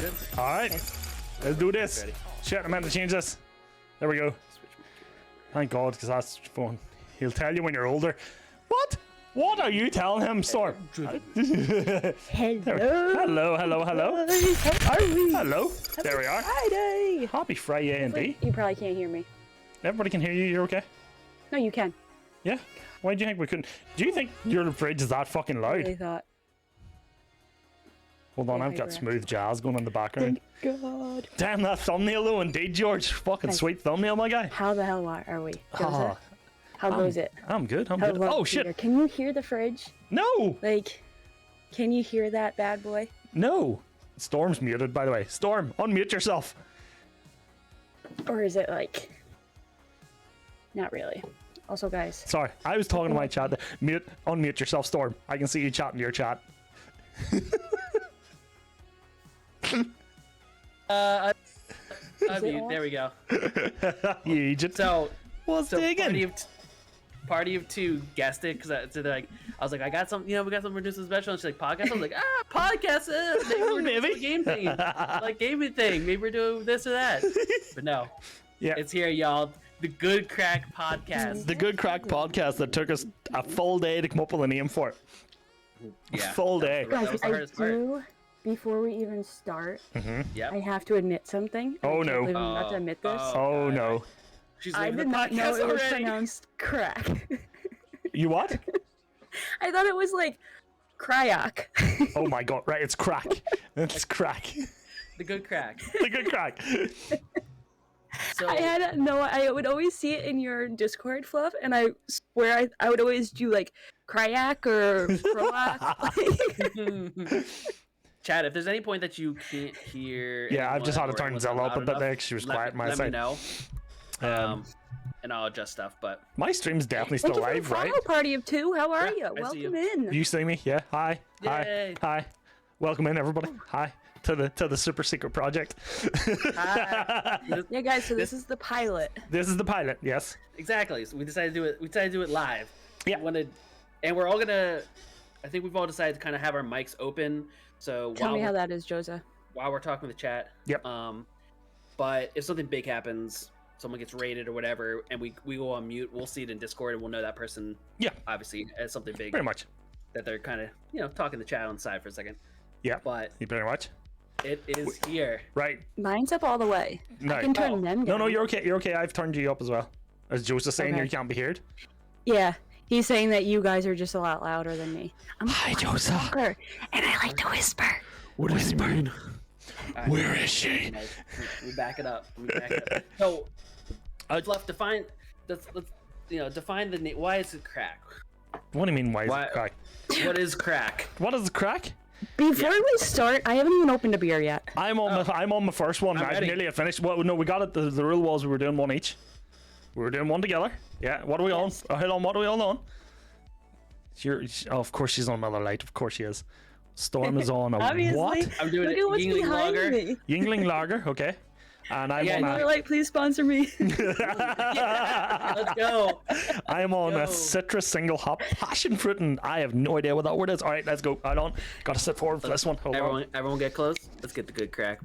Good. All right, let's do this. Ready. Shit, I meant to change this. There we go. Thank God, because that's fun. He'll tell you when you're older. What? What are you telling him, Storm? Hello. Hello, hello, hello. How are we? Hello. There we are. Friday. Happy Friday indeed. You probably can't hear me. Everybody can hear you. You're okay? No, you can. Yeah. Why do you think we couldn't? Do you think your fridge is that fucking They loud? thought. Hold on, Yeah, I've got hyperactive. smooth jazz going in the background. Thank God. Damn, that thumbnail though, indeed, George. Fucking Nice. sweet thumbnail, my guy. How the hell are we? Ah, Joseph? How goes it? I'm good. I'm How's good. life Oh here? shit! Can you hear the fridge? No, Like, can you hear that bad boy? no. Storm's muted, by the way. Storm, unmute yourself. Or is it like... Not really. Also, guys, Sorry, I was talking to my chat. There. Unmute yourself, Storm. I can see you chatting to your chat. Unmute. There we go. You Egypt. So, What's digging? Party of two guessed it because they're like, I was like, I got some, we got some producers special. And she's like, podcast. I was like, podcast. Maybe we're doing Maybe. some game thing, like gaming thing. Maybe we're doing this or that. But no, Yeah. it's here, y'all. The Good Craic Podcast. The Good Craic Podcast that took us a full day to come up with a name for it. Yeah, Full day. That was guys, the I hardest part. do, before we even start, Yep. I have to admit something. I Oh, can't no. believe I'm about to admit this. Oh God. no. She's I leaving did the not know podcast it was already. pronounced crack. You what? I thought it was like cryoc. Oh my God! Right, it's crack. It's crack. The Good Craic. The Good Crack. So I would always see it in your Discord, Fluff, and I swear I would always do like cryac or croac. Chad, if there's any point that you can't hear, Yeah, I've just had to anyone or turn anyone's Zilla not up a loud bit enough, there 'cause she was let quiet me- my let side. me know. Um, And I'll adjust stuff. But My stream's definitely still Thank you live, for the right? follow party of two. How are Yeah, you? I see Welcome you. in. You see me? Yeah. Hi. Yay. Hi. Hi. Welcome in, everybody. Hi to the super secret project. Yeah, guys. So this is the pilot. This is the pilot. Yes. exactly. So we decided to do it. We decided to do it live. Yeah. We wanted, and we're all gonna. I think we've all decided to kind of have our mics open. So Tell me how that is, Joseph. while we're talking to the chat. Yep. But if something big happens, someone gets raided or whatever, and we go on mute, we'll see it in Discord, and we'll know that person. Yeah. Obviously, as something big Pretty much. that they're kind of talking to chat on the side for a second. Yeah. But You pretty much. it is here. Right. Mine's up all the way. No. I can turn them down. No, no, you're okay. You're okay. I've turned you up as well. As Joseph saying, Okay. you can't be heard. Yeah, he's saying that you guys are just a lot louder than me. I'm Hi, Joseph. talker, and I like to whisper. What does he mean? All right. Where is she? Nice. We back it up. So, Fluff, define. Let's define the name. Why is it crack? What do you mean? Why is Why- it crack? What is crack? What is crack? Before we start, I haven't even opened a beer yet. I'm on my first one. I'm I've ready. nearly finished. Well, no, we got it. The rule was we were doing one each. We were doing one together. Yeah. What are we Yes. on? Hold on. What are we all on? Oh, of course she's on Miller Lite. Of course she is. Storm is on a Obviously. what? I'm doing Look it. at what's Yingling behind Lager. me. Yingling Lager. Okay. And I'm Yeah, on Miller a, Lite, please sponsor me. Let's go. I'm on Go. a citrus single hop passion fruit, and I have no idea what that word is. All right, let's go. Hold on. Got to sit forward for this one. Hold on. Everyone get close. Let's get the good crack.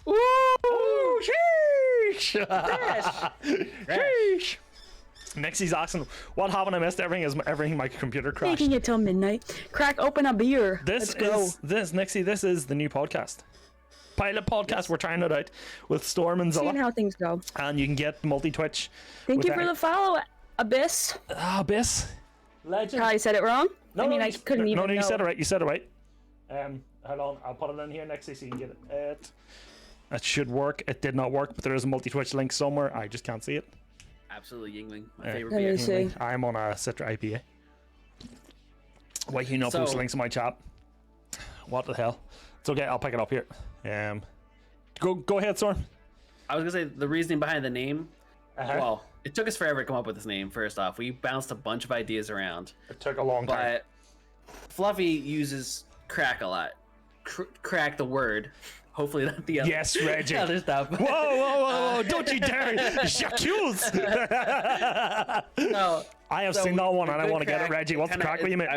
Ooh, sheesh. Sheesh. Nixie's asking, what haven't I missed? Everything my computer crashed. Making it till midnight. Crack open a beer. This Let's go. is Nixie. This is the new podcast, pilot podcast. We're trying it out with Storm and Seeing Zilla, how things go. and you can get multi Twitch. Thank you for the follow, Abyss. Abyss. Legend. Probably said it wrong. I mean, I couldn't even No, you know. said it right. You said it right. Hold on. I'll put it in here Nixie so you can get it. That should work. It did not work, but there is a multi Twitch link somewhere. I just can't see it. Absolutely Yingling. My Yeah. favorite Let me beer. see. I'm on a Citra IPA. Why can you not post So- links in my chat? What the hell? It's okay. I'll pick it up here. Go ahead, Storm. I was gonna say the reasoning behind the name. Uh-huh. Well, it took us forever to come up with this name. First off, we bounced a bunch of ideas around, It took a long time. but Fluffy uses crack a lot. Crack the word. Hopefully not the other. Yes, Reggie. other stuff. Whoa! Don't you dare! J'accuse! No. I have So seen that one the and I good want to get it, crack Reggie. What's the kinda crack with you, mate?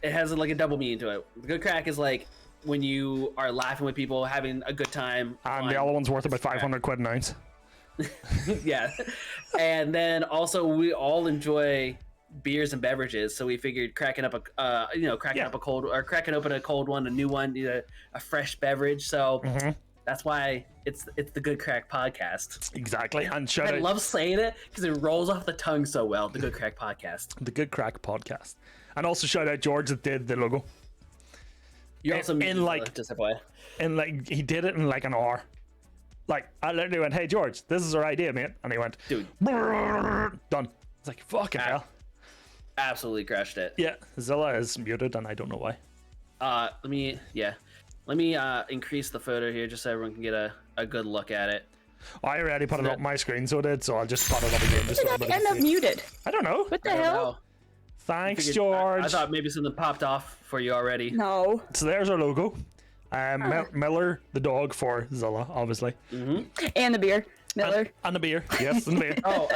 it has like a double meaning to it. The good crack is like when you are laughing with people, having a good time. And the other one's worth about 500 quid an ounce. Yeah. And then also we all enjoy beers and beverages, so we figured cracking up cracking open a cold one, a new one, a fresh beverage. So that's why it's the Good Craic Podcast. Exactly. And shout I out love saying it because it rolls off the tongue so well. The Good Craic Podcast. the Good Craic Podcast. And also shout out George that did the logo. You also meet just FYI. And like he did it in like an hour. Like I literally went, "Hey George, this is our idea, mate," and he went, Dude, done. It's like fucking hell. Absolutely crushed it. Yeah, Zilla is muted, and I don't know why. Let me increase the photo here just so everyone can get a good look at it. I already put it up my screen, so it did. So I'll just put it up again. Just How did I end up muted? I don't know. What the I don't hell? know. Thanks, Figured- George. I thought maybe something popped off for you already. No. So there's our logo. Miller, the dog for Zilla, obviously. And the beer. Miller. And the beer. Yes, and the beer. Oh,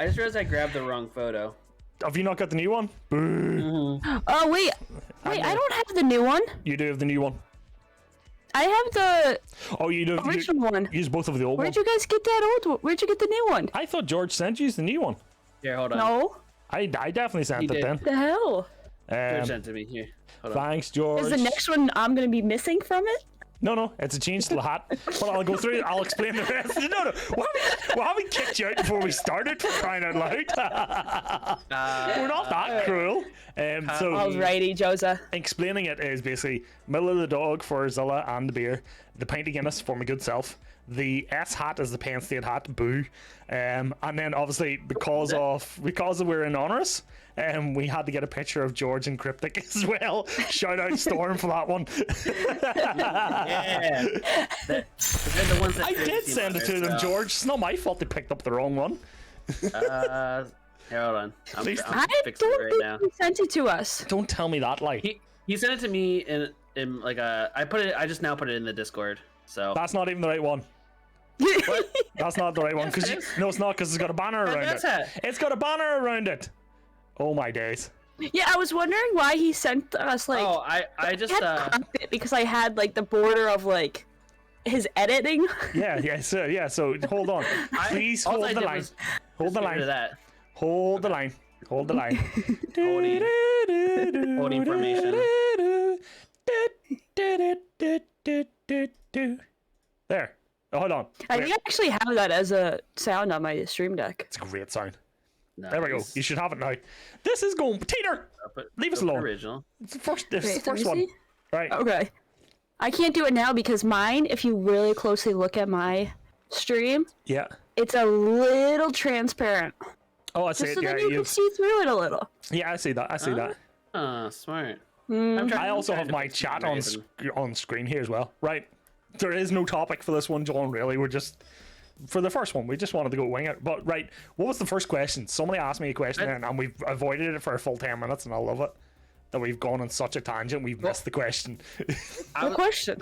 I just realized I grabbed the wrong photo. Have you not got the new one? Boo. Oh, wait. Wait, I don't have the new one. You do have the new one. I have the Oh, you do. original one. Use both of the old Where'd ones. you guys get that old one? Where'd you get the new one? I thought George sent you the new one. Here, hold on. No. I definitely sent He it did. then. What the hell? George sent it to me. Here, hold on. Thanks, George. Is the next one I'm going to be missing from it? No, it's a change to the hat. But I'll go through it. I'll explain the rest. No. We haven't kicked you out before we started, for crying out loud. We're not that cruel. So Alrighty, Josa. explaining it is basically Miller the dog for Zilla and the beer, the pint of Guinness for my good self, the S hat is the Penn State hat, boo, and then obviously because we're in honours, we had to get a picture of George and Cryptic as well. Shout out Storm for that one. Yeah. They're the ones that I did send it to them, George. It's not my fault they picked up the wrong one. Here, hold on. I'm I fixing it don't right think now. he sent it to us. Don't tell me that, like. He sent it to me in like a. I just now put it in the Discord. So That's not even the right one. That's not the right one. No, it's not, because it's got a banner around it. that's it. It's got a banner around it. Oh my days. Yeah, I was wondering why he sent us like. Oh, I just had cropped it because I had like the border of like his editing. So hold on. Please all hold I the did line. was Hold the get rid line. of that. Hold the line. Hold the line. Holding formation. There. Oh, hold on. I think I actually have that as a sound on my stream deck. It's a great sound. Nice. There we go. You should have it now. This is going. Peter! Leave us alone. Original. It's the first, it's the Wait, first let me one. see. Right. Okay. I can't do it now because mine, if you really closely look at my stream, Yeah. it's a little transparent. Oh, I see Just it. so Yeah, then you can see through it a little. I see that. I see that. Oh, smart. I also have my chat on screen here as well. Right. There is no topic for this one, John, really. We're just, for the first one, we just wanted to go wing it. But, right, what was the first question? Somebody asked me a question, and we've avoided it for a full 10 minutes, and I love it. That we've gone on such a tangent, we've missed the question. Good question.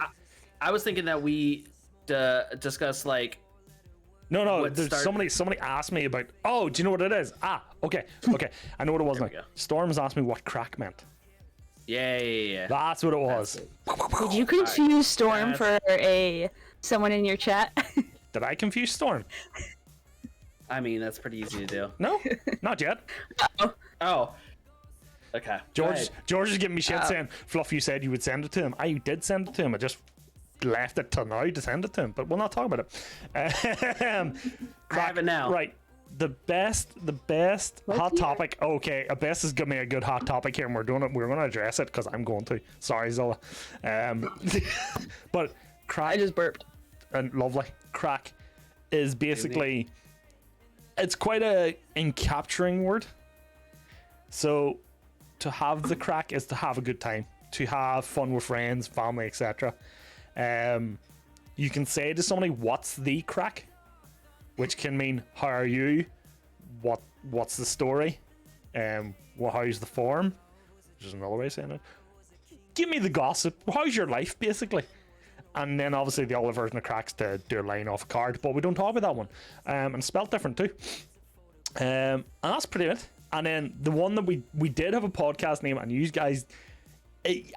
I was thinking that we discuss like. No, there's somebody asked me about, oh, do you know what it is? Okay. I know what it was now. go. Storms asked me what crack meant. Yeah. That's what it was. Did you confuse Storm for someone in your chat? Did I confuse Storm? I mean, that's pretty easy to do. No, not yet. Oh. Okay. George is giving me shit saying, Fluff, you said you would send it to him. I did send it to him. I just left it till now to send it to him, but we'll not talk about it. I have it now. Right. The best hot topic. Okay, Abyss has given me a good hot topic here, and we're doing it. We're going to address it because I'm going to. Sorry, Zilla. But crack. I just burped. And lovely. Crack is basically, it's quite a encapturing word. So to have the crack is to have a good time, to have fun with friends, family, etc. You can say to somebody, "What's the crack?" which can mean, "How are you? What's the story? How's the form?" Which is another way of saying it. Give me the gossip. How's your life, basically? And then obviously the other version of cracks to do a line off a card, but we don't talk about that one. And it's spelled different too. And that's pretty it. And then the one that we did have a podcast name, and you guys,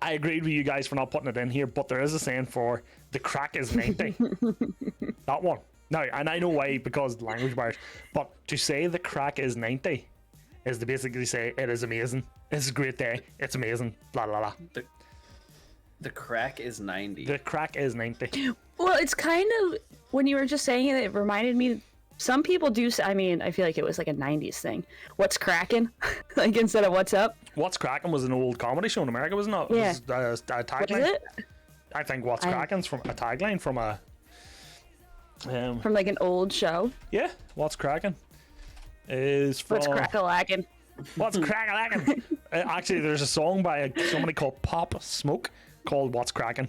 I agreed with you guys for not putting it in here, but there is a saying for the crack is 90. That one. Now, and I know why, because language barriers, but to say the crack is 90 is to basically say it is amazing. It's a great day. It's amazing. Blah, blah, blah. The crack is 90. The crack is 90. Well, it's kind of, when you were just saying it, it reminded me, some people do, I mean, I feel like it was like a 90s thing. What's cracking? Like, instead of what's up? What's Cracking was an old comedy show in America, wasn't it? Yeah. It was, a tagline. Was it? I think What's Cracking's from a tagline from a... From like an old show? Yeah, What's Cracking is from... What's crack-a-lackin'? What's Crack-a-lackin'? Actually, there's a song by somebody called Pop Smoke called What's Cracking.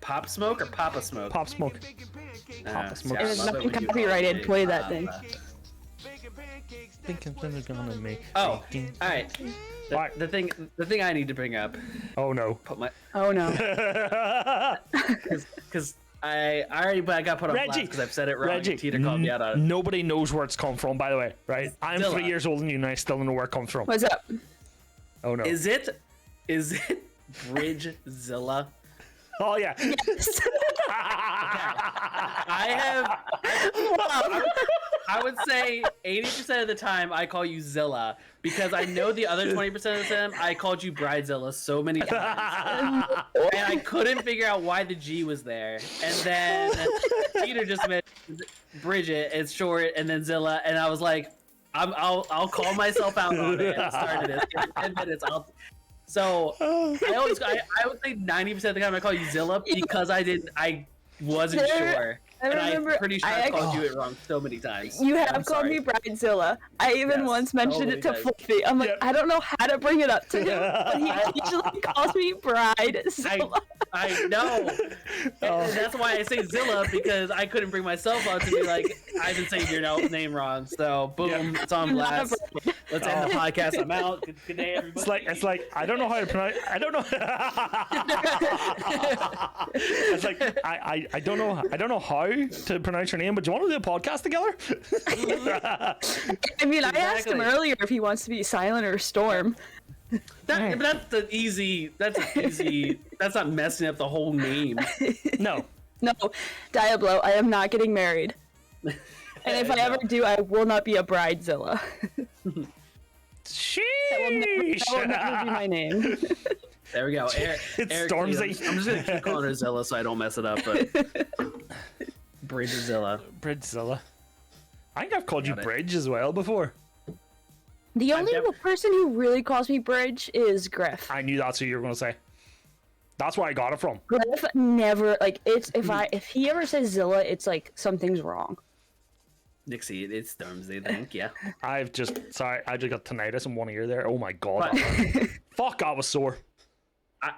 Pop Smoke or Papa Smoke? Pop Smoke. Papa Smoke. If it's nothing copyrighted, play that thing. Thinking they're gonna make. Oh, all right. The thing I need to bring up. Oh no. Put my. Oh no. Because I already got put on blast because I've said it wrong. Reggie, Teeter called me out on it. Nobody knows where it's come from, by the way, right? I'm Still 3 years older than you, and I still don't know where it comes from. What's up? Oh no. Is it Bridgzilla? Oh yeah. Yes. I would say 80% of the time I call you Zilla because I know the other 20% of the time I called you Bridezilla so many times. And I couldn't figure out why the G was there. And then Peter just mentioned Bridget, it's short, and then Zilla, and I was like, I'll call myself out on it and started it. In 10 minutes, So I would say 90% of the time I call you Zilla because I wasn't sure. And I'm pretty sure I called you it wrong so many times. You have called me Bridezilla. I even once mentioned it to Fluffy. I'm like, I don't know how to bring it up to him, but he usually calls me Bridezilla. I know. And that's why I say Zilla, because I couldn't bring myself up to be like, I've been saying your name wrong. So boom, it's on blast. Let's end the podcast. I'm out. Good day, everybody. It's like I don't know how to pronounce. I don't know. It's like I don't know how to pronounce your name, but do you want to do a podcast together? I mean, I asked him earlier if he wants to be Silent or Storm. But that's easy. That's not messing up the whole name. No, Diablo, I am not getting married. And if I ever do, I will not be a Bridezilla. That will never be my name. There we go. It's Eric, Stormzy. I'm just gonna keep calling her Zilla so I don't mess it up. But Bridgezilla. I think I've called you Bridge as well before. The only person who really calls me Bridge is Griff. I knew that's who you were going to say. That's where I got it from. Griff never, like, it's if he ever says Zilla, it's like something's wrong. Nixie, it's Stormzy, I think, yeah. I just got tinnitus in one ear there. Oh my god. Fuck, I was sore. I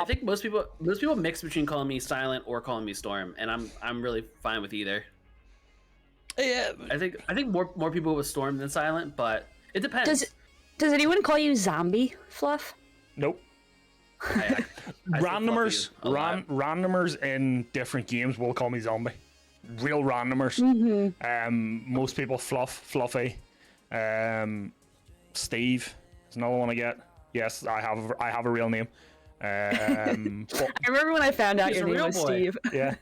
think most people mix between calling me Silent or calling me Storm, and I'm really fine with either. Yeah. I think more people with Storm than Silent, but it depends. Does anyone call you Zombie, Fluff? Nope. I randomers in different games will call me Zombie. Real randomers. Mm-hmm. Most people Fluffy. Steve is another one I get. Yes, I have a real name. I remember when I found out your name was Steve. Yeah.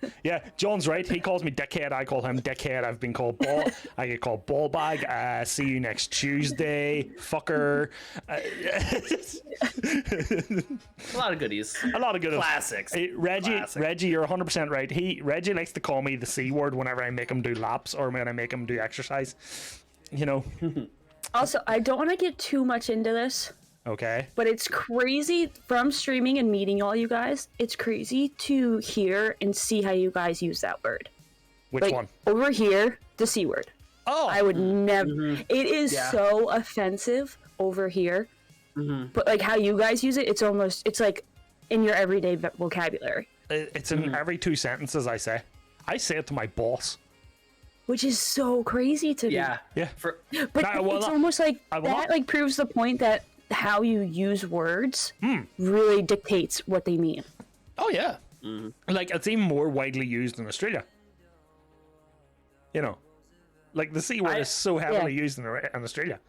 John's right. He calls me Dickhead. I call him Dickhead. I've been called Ball. I get called Ball Bag. See you next Tuesday, fucker. A lot of goodies. A lot of good classics. Reggie, you're 100% right. Reggie likes to call me the C word whenever I make him do laps or when I make him do exercise. You know. Also, I don't want to get too much into this. Okay. But it's crazy from streaming and meeting all you guys. It's crazy to hear and see how you guys use that word. Which one? Over here, the C word. Oh. I would never. Mm-hmm. It is so offensive over here. Mm-hmm. But like how you guys use it, it's like in your everyday vocabulary. It's in every 2 sentences I say. I say it to my boss. Which is so crazy to me. Yeah. But it's almost like that like proves the point that how you use words really dictates what they mean. Oh yeah. Like it's even more widely used in Australia. You know, like the C word is so heavily used in Australia.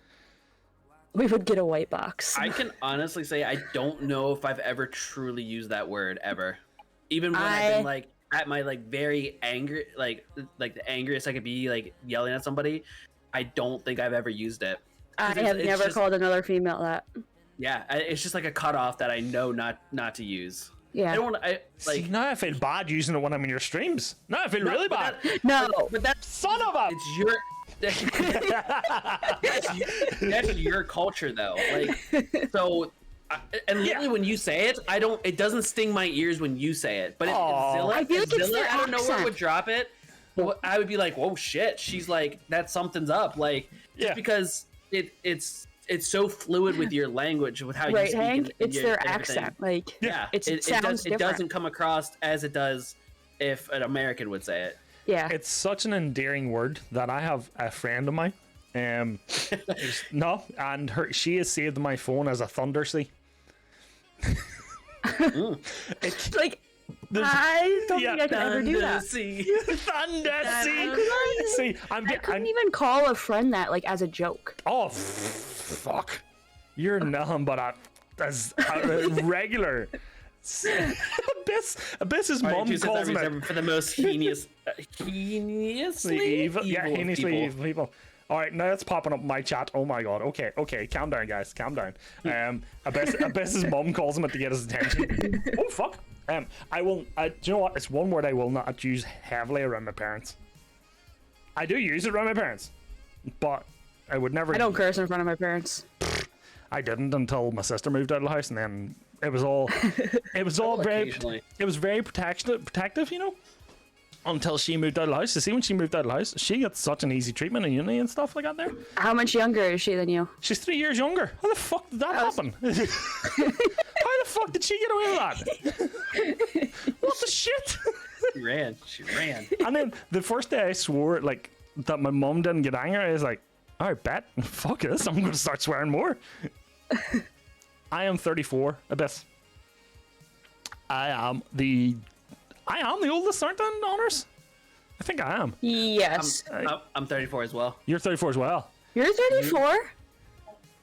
we would get a white box. I can honestly say I don't know if I've ever truly used that word ever. Even when I've been like at my like very angry, like the angriest I could be, like yelling at somebody, I don't think I've ever used it. I have never called another female that. Yeah, it's just like a cutoff that I know not to use. Yeah. I don't want to. See, now I feel bad using it when I'm in your streams. Now I feel really bad. But that son of a. It's your. That's your culture though. Like so. And literally, when you say it, it doesn't sting my ears when you say it. But if Zilla, I feel like it's their I don't know where accent. would drop it. I would be like, "Whoa, shit!" She's like, "That something's up." Like, just because it's so fluid with your language, with how you speak. Hank? It's their everything. accent. Like, Yeah, it sounds different. It doesn't come across as it does if an American would say it. Yeah, it's such an endearing word that I have a friend of mine. No, and she has saved my phone as a Thundersea. It's like I don't think I can ever do that. Thundersea. See, I couldn't even call a friend that like as a joke. Oh, fuck! You're nothing but a regular. Abyss's mom calls me for the most heinously evil. Yeah, heinously evil people. All right, now it's popping up in my chat. Oh my god. Okay, calm down, guys. Calm down. Abyss's mom calls him to get his attention. Oh fuck. I will. Do you know what? It's one word I will not use heavily around my parents. I do use it around my parents, but I would never. I don't curse in front of my parents. I didn't until my sister moved out of the house, and then it was all very protective, you know. Until she moved out of the house. You see, when she moved out of the house, she got such an easy treatment in uni and stuff like that there. How much younger is she than you? She's 3 years younger. How the fuck did that happen? How the fuck did she get away with that? What the shit? She ran. And then the first day I swore like that my mom didn't get angry, I was like, all right, bet. Fuck this. I'm going to start swearing more. I am 34, Abyss. I am the oldest, aren't I, in honors? I think I am. Yes. I'm 34 as well. You're 34 as well. You're 34?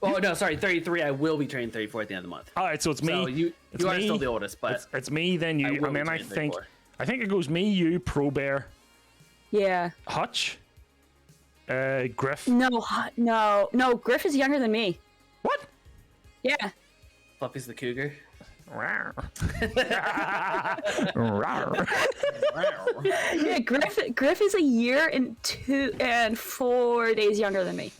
Oh, no, sorry, 33. I will be turning 34 at the end of the month. All right, so it's me. So you are still the oldest, but... It's me, then you, and then I think it goes me, you, Pro Bear. Yeah. Hutch. Griff. No, Griff is younger than me. What? Yeah. Fluffy's the cougar. Yeah, Griff is a year and 4 days younger than me.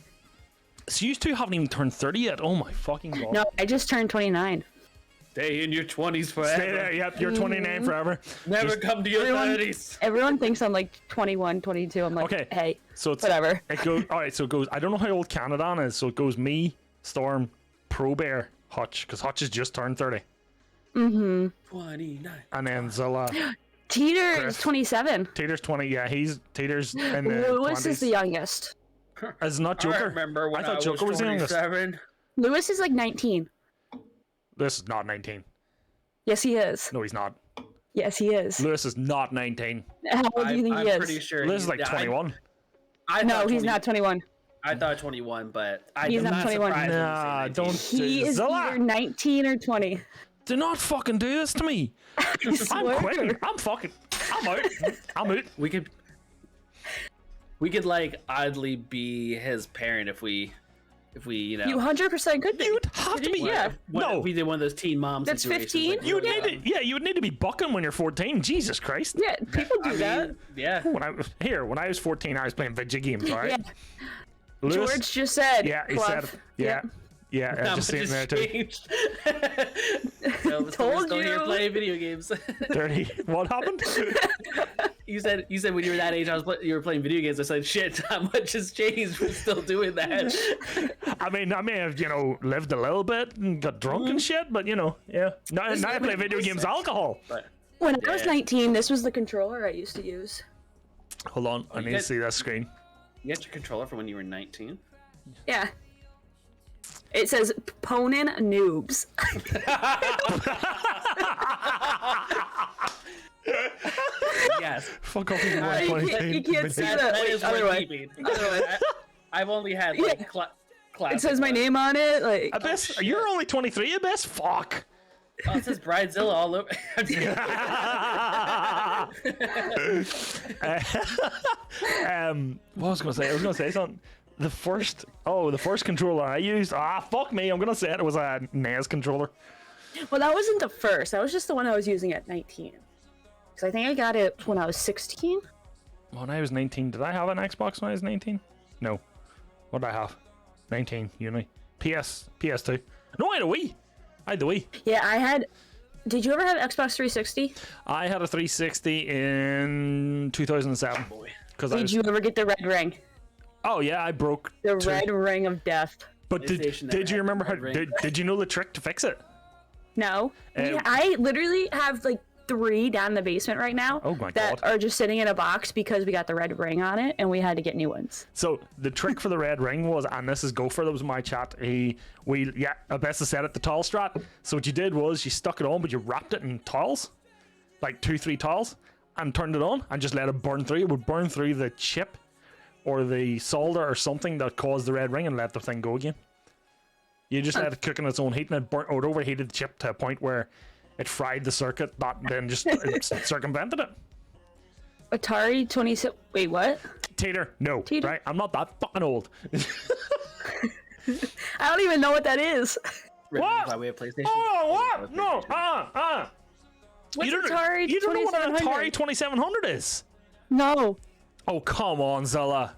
So you two haven't even turned 30 yet? Oh my fucking god. No, I just turned 29. Stay in your 20s forever. Stay there, yep, you're 29 forever. Never come to your 30s. Everyone thinks I'm like 21, 22. I'm like, okay, hey, so it's, whatever. It goes, all right, so it goes, I don't know how old Canada is, so it goes me, Storm, Pro Bear, Hutch, because Hutch has just turned 30. Mm-hmm. 29. And then Zilla. Teeter is 27. Teeter's 20, yeah, Teeter's in the Lewis 20s. is the youngest. It's not Joker. I remember when I thought was Joker was the youngest. 27. Lewis is like 19. This is not 19. Yes, he is. No, he's not. Yes, he is. Lewis is not 19. How old do you think he is? I'm pretty sure Lewis is like 21. No, he's not 21. I thought 21, but He's I'm not 21. Nah, don't. He is either 19 or 20. Do not fucking do this to me. I'm quitting. I'm out. I'm out. We could like oddly be his parent if we you know. You 100% could be. You'd have to be. Yeah. No. We did one of those teen mom That's situations. 15? Like, You would really need to, yeah, you would need to be bucking when you're 14. Jesus Christ. Yeah, people do that. Yeah. When I was 14, I was playing video games, all right? Yeah. Lewis, George just said. yeah, he Fluff. said, yeah. Yep. Yeah, Not just much sitting there has too. changed. No, we're Told still here you. playing video games. Dirty. What happened? You said when you were that age, you were playing video games. I said, shit, how much has changed? We're still doing that. I mean, I may have, lived a little bit and got drunk and shit, but yeah. Now I play video games, alcohol. But When I was 19, this was the controller I used to use. Hold on, I need to see that screen. you got your controller from when you were 19? Yeah. It says Ponin Noobs. Yes. Fuck off, you You can't see that. That Wait, is other worth way. keeping. Otherwise, I've only had like It says my name on it. Like, Abyss, you're only 23, Abyss? Fuck. Oh, it says Bridezilla all over. What was I gonna say something. The first controller I used. Fuck me. I'm gonna say it was a NES controller. well, that wasn't the first. That was just the one I was using at 19. Because I think I got it when I was 16. When I was 19, did I have an Xbox when I was 19? No. What did I have? 19, uni. PS2. No, I had a Wii. Yeah, I had. Did you ever have Xbox 360? I had a 360 in 2007. Boy. Did you ever get the red ring? Oh yeah, I broke The two. red ring of death. But did you remember how? Did you know the trick to fix it? No. I literally have like 3 down in the basement right now. Oh my that God. are just sitting in a box because we got the red ring on it and we had to get new ones. So the trick for the red ring was, and this is Gopher, that was my chat. Abyss said it, the towel strap. So what you did was you stuck it on, but you wrapped it in towels, like 2-3 towels, and turned it on and just let it burn through. It would burn through the chip or the solder or something that caused the red ring and let the thing go again. You just let it cook in its own heat, and it overheated the chip to a point where it fried the circuit, that then just circumvented it. Atari 26. Wait, what? Tater, no. Tater? Right? I'm not that fucking old. I don't even know what that is. What? By way of PlayStation. Oh, what? No. What's You Atari don't know what an 2700? Atari 2700 is? No. Oh, come on, Zilla.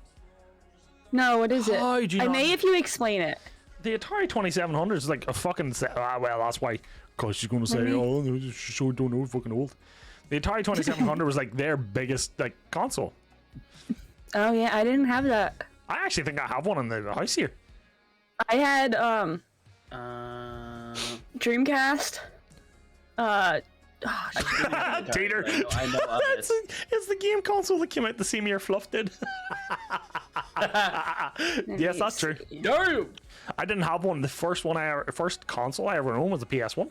No, what is it? How do you I not- may if you explain it. The Atari 2700 is like a fucking... well, that's why. Because she's going to say, oh, you sure don't know, fucking old. The Atari 2700 was like their biggest like console. Oh yeah, I didn't have that. I actually think I have one in the house here. I had Dreamcast. Tater. I know of it. It's the game console that came out the same year Fluff did. Yes, that's true. No. I didn't have one. The first console I ever owned was a PS1.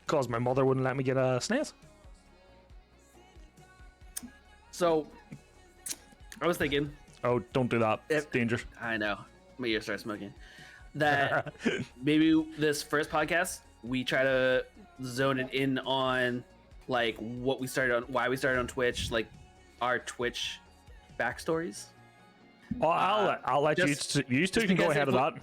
Because my mother wouldn't let me get a SNES. So, I was thinking. Oh, don't do that. It's dangerous. I know. My ears start smoking. That maybe this first podcast we try to zone it in on like what we started on, why we started on Twitch, like our Twitch backstories. Oh, I'll let you two can go ahead of that.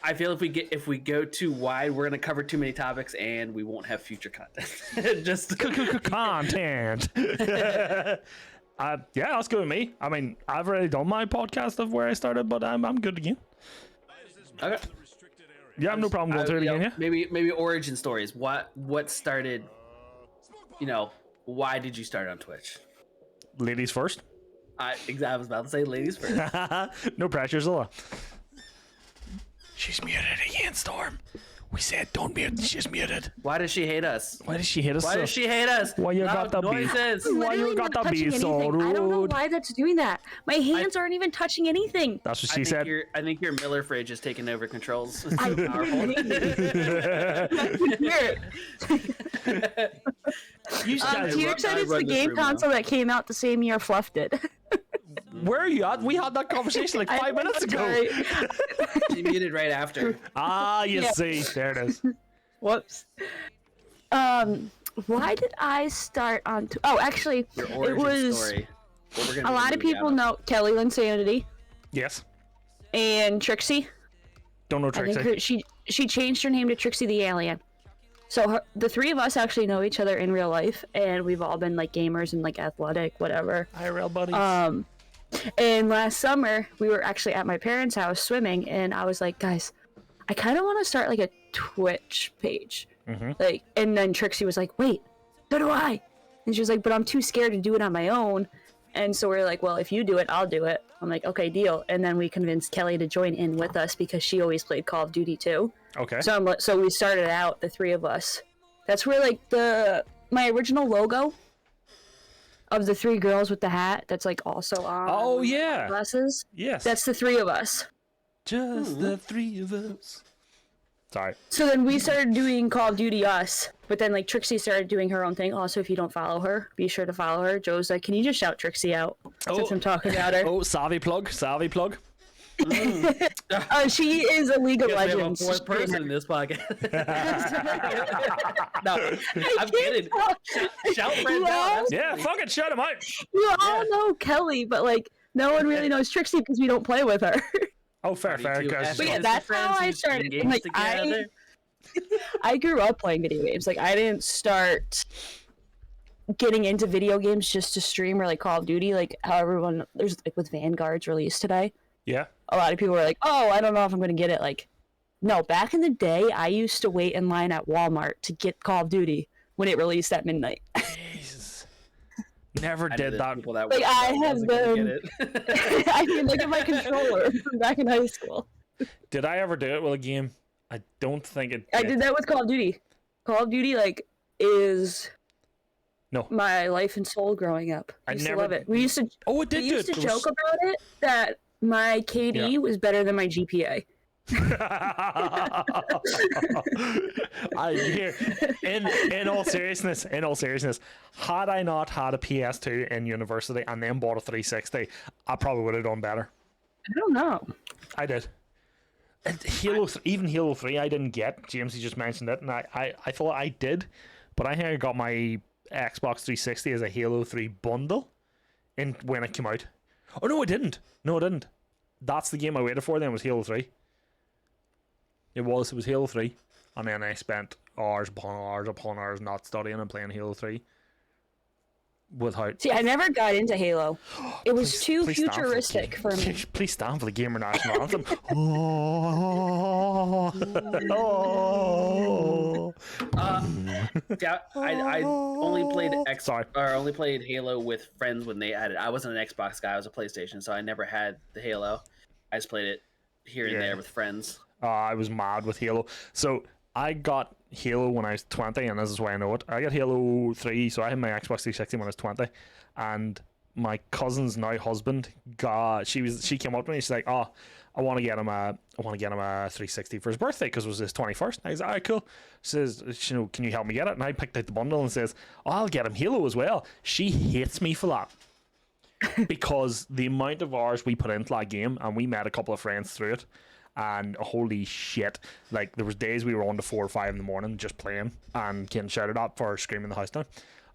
I feel if we go too wide, we're gonna cover too many topics and we won't have future content. Just content. Yeah, that's good with me. I mean, I've already done my podcast of where I started, but I'm good again. Okay. Yeah, I have no problem going through it again. Yeah. Maybe origin stories. What started? Why did you start on Twitch? Ladies first. I was about to say ladies first. No pressure, Zilla. She's muted again, Storm. We said don't mute. She's muted. Why does she hate us? Why does she hate us? Why does she hate us? Why you got the noises? Why you got to be so I don't know rude? why that's doing that. My hands aren't even touching anything. That's what she said. I think your Miller fridge is taking over controls. I Powerful. Here. Teeter said it's the game console that came out the same year Fluff did. Where are you at? We had that conversation like 5 minutes ago. She muted right after. You see. There it is. Whoops. Why did I start on? Actually, Your origin it was story. a lot of people know Kelly Linsanity Yes. and Trixie. Don't know I Trixie. think she changed her name to Trixie the Alien. So the three of us actually know each other in real life, and we've all been like gamers and like athletic, whatever. IRL buddies. And last summer we were actually at my parents' house swimming, and I was like, guys, I kind of want to start like a Twitch page. Like, and then Trixie was like, wait, so do I. And she was like, but I'm too scared to do it on my own. And so we're like, well, if you do it, I'll do it. I'm like, okay, deal. And then we convinced Kelly to join in with us because she always played Call of Duty too. Okay. So we started out, the three of us. That's where like my original logo of the three girls with the hat that's like also on. Oh yeah. Glasses. Yes. That's the three of us. Just the three of us. Sorry. So then we started doing Call of Duty us, but then like Trixie started doing her own thing. Also, if you don't follow her, be sure to follow her. Joe's like, can you just shout Trixie out since I'm talking about her? Oh, savvy plug. She is a League of Guess we have a Legends fourth person in this podcast. No, I'm kidding. Shout friends out. Yeah, fucking shut him out. You all know Kelly, but like no one really knows Trixie because we don't play with her. Oh, fair. Guys. But yeah, that's how I started. And, like, I grew up playing video games. Like I didn't start getting into video games just to stream or like Call of Duty. Like how everyone there's like with Vanguard's release today. Yeah. A lot of people were like, "Oh, I don't know if I'm going to get it." Like, no, back in the day, I used to wait in line at Walmart to get Call of Duty when it released at midnight. Jesus. Never did that. Like I have been. I mean, look at my controller from back in high school. Did I ever do it with a game? I don't think it. I did that with Call of Duty. Call of Duty like is. No. My life and soul growing up. I used to love it. We used to. Oh, it did. We used to joke about it that my KD was better than my GPA. I hear. In all seriousness, had I not had a PS2 in university and then bought a 360, I probably would have done better. I don't know. I did. And even Halo 3, I didn't get. James, you just mentioned it, and I thought I did, but I think I got my Xbox 360 as a Halo 3 bundle when it came out. Oh no, I didn't. That's the game I waited for then, was Halo 3. It was Halo 3. And then I spent hours upon hours not studying and playing Halo 3. See, I never got into Halo. It was too futuristic for me. Please stand for the Gamer National Anthem. Oh. Yeah, I only played only played Halo with friends when they had it. I wasn't an Xbox guy; I was a PlayStation, so I never had the Halo. I just played it here and there with friends. I was mad with Halo. So I got Halo when I was 20, and this is why I know it. I got Halo 3, so I had my Xbox 360 when I was 20, and my cousin's now husband she came up to me and she's like, "Oh, I want to get him a 360 for his birthday because it was his 21st." And I was like, "All right, cool." She says, "Can you help me get it?" And I picked out the bundle and says, "Oh, I'll get him Halo as well." She hates me for that. Because the amount of hours we put into that game, and we met a couple of friends through it, and holy shit, like there was days we were on to 4 or 5 in the morning just playing and getting shouted at for screaming the house down,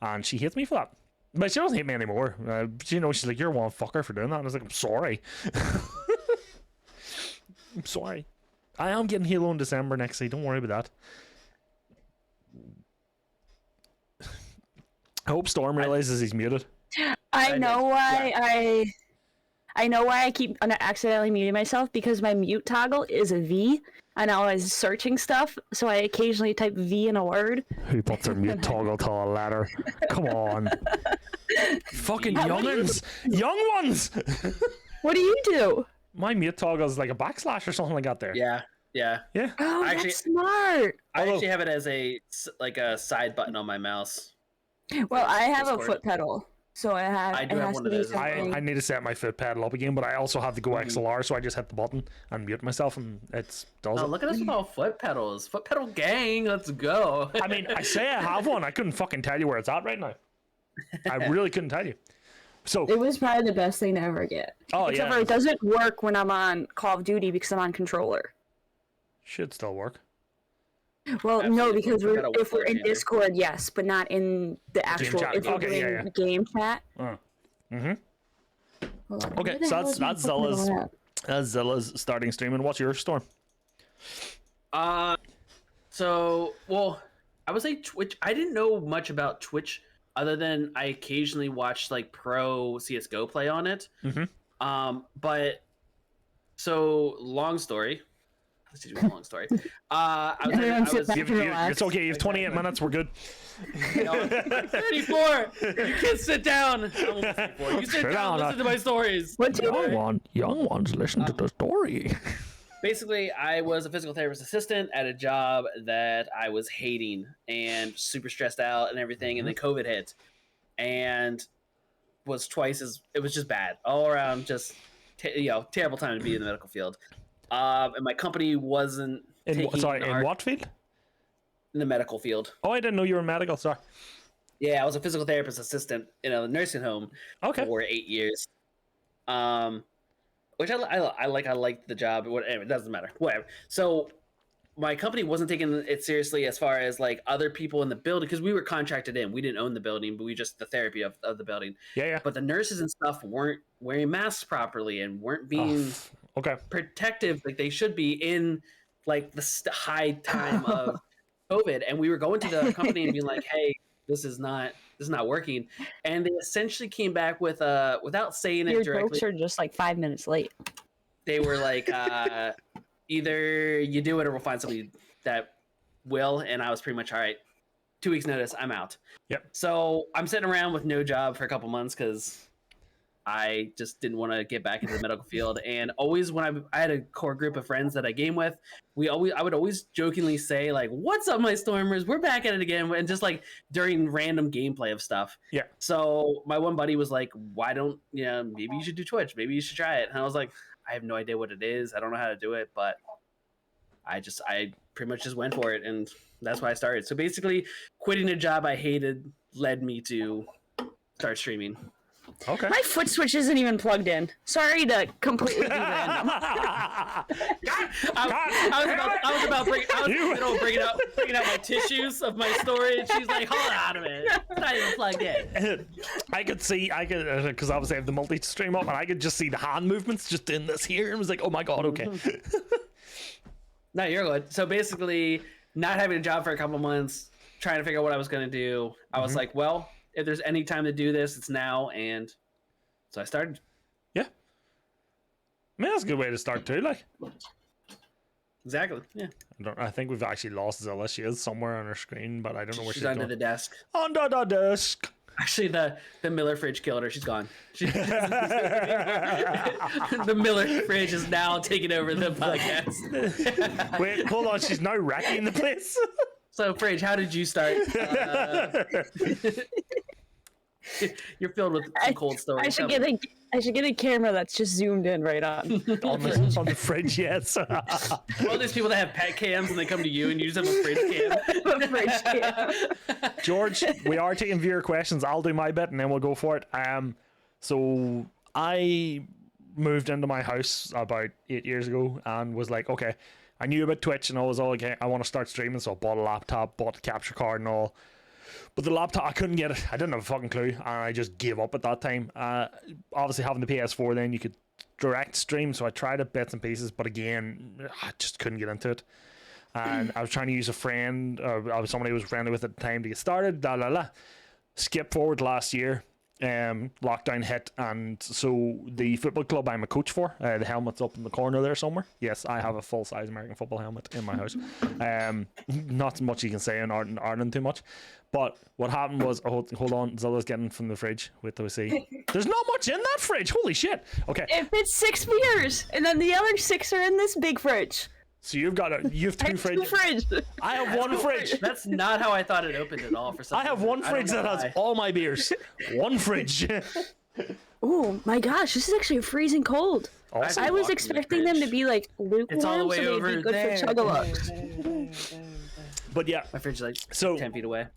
and she hates me for that. But she doesn't hate me anymore. She's like, "You're one fucker for doing that," and I was like, "I'm sorry." I'm sorry. I am getting Halo in December next year, don't worry about that. I hope Storm realizes he's muted. I know why I keep accidentally muting myself, because my mute toggle is a V, and I was searching stuff, so I occasionally type V in a word. Who puts their mute toggle to a letter? Come on. Fucking youngins! Young ones! What do you do? My mute toggle is like a backslash or something like that there. Yeah. Oh, that's smart. I actually have it as a side button on my mouse. Well, I have a foot pedal. So I do have one of those. I need to set my foot pedal up again, but I also have the Go XLR, so I just hit the button and mute myself, and it does it. Look at us with all foot pedals. Foot pedal gang, let's go. I mean, I say I have one. I couldn't fucking tell you where it's at right now. I really couldn't tell you. So it was probably the best thing to ever get. Oh, Except for it doesn't work when I'm on Call of Duty because I'm on controller. Should still work. Well, no, because if we're in Discord, yes, but not in the actual game chat. Okay, so that's Zilla's starting streaming. What's your Storm? I would say Twitch. I didn't know much about Twitch other than I occasionally watched like pro CS:GO play on it. But so long story. Let's do a long story. It's okay. You have 28 minutes. We're good. I'm 34. You can sit down. You sit down. Listen to my stories. Young ones, listen to the story. Basically, I was a physical therapist assistant at a job that I was hating and super stressed out and everything. And then COVID hit, and was it was just bad all around. Just terrible time to be in the medical field. And my company wasn't in what field? In the medical field. Oh, I didn't know you were medical. Sorry. Yeah, I was a physical therapist assistant in a nursing home for 8 years. which I like the job. Whatever, it doesn't matter. Whatever. So my company wasn't taking it seriously as far as like other people in the building, because we were contracted in. We didn't own the building, but we just the therapy of the building. Yeah. But the nurses and stuff weren't wearing masks properly and weren't being protective like they should be in like the high time of COVID. And we were going to the company and being like, hey, this is not working. And they essentially came back with without saying it directly. Your jokes are just like 5 minutes late. They were like, either you do it or we'll find somebody that will. And I was pretty much, all right, 2 weeks notice, I'm out. Yep. So I'm sitting around with no job for a couple months because I just didn't want to get back into the medical field. And always when I had a core group of friends that I game with, I would always jokingly say like, what's up, my Stormers? We're back at it again. And just like during random gameplay of stuff. Yeah. So my one buddy was like, why don't, maybe you should do Twitch. Maybe you should try it. And I was like, I have no idea what it is. I don't know how to do it, but I pretty much just went for it. And that's why I started. So basically quitting a job I hated led me to start streaming. Okay. My foot switch isn't even plugged in. Sorry to completely be random. I was about bringing out my tissues of my storage. She's like, hold on a minute, it's not even plugged in. I could because obviously I have the multi-stream up, and I could just see the hand movements just in this here, and was like, oh my god, okay. No, you're good. So basically, not having a job for a couple months, trying to figure out what I was going to do, I was like, well, if there's any time to do this, it's now. And so I started. Yeah. I mean, that's a good way to start too, like. Exactly, yeah. I think we've actually lost Zilla. She is somewhere on her screen, but I don't know where she's under the desk. Under the desk. Actually, the Miller fridge killed her. She's gone. The Miller fridge is now taking over the podcast. Wait, hold on. She's now wrecking the place. So, Fridge, how did you start? You're filled with some cold stories. I should get a camera that's just zoomed in right on the fridge. Yes. All these people that have pet cams and they come to you and you just have a fridge cam. George, we are taking viewer questions. I'll do my bit and then we'll go for it. So I moved into my house about 8 years ago and was like, okay, I knew about Twitch and I was all like, I want to start streaming, so I bought a laptop, bought the capture card and all. But the laptop, I couldn't get it. I didn't have a fucking clue, and I just gave up at that time. Obviously, having the PS4 then, you could direct stream, so I tried it bits and pieces, but again, I just couldn't get into it. And I was trying to use a friend, somebody who was friendly with at the time to get started, Skip forward last year. Lockdown hit, and so the football club I'm a coach for, the helmet's up in the corner there somewhere. Yes, I have a full-size American football helmet in my house. Not much you can say in Ireland too much, but what happened was, hold on, Zilla's getting from the fridge. Wait till we see. There's not much in that fridge. Holy shit. Okay. It fits 6 beers, and then the other 6 are in this big fridge. So you have two fridges. I have one fridge. That's not how I thought it opened at all. For some I have one fridge that has all my beers. One fridge. Oh my gosh, this is actually freezing cold. Awesome. I was expecting them to be like lukewarm, it's all the way so over they'd be good there. for chug-a-lucks. But yeah, my fridge is like 10 feet away.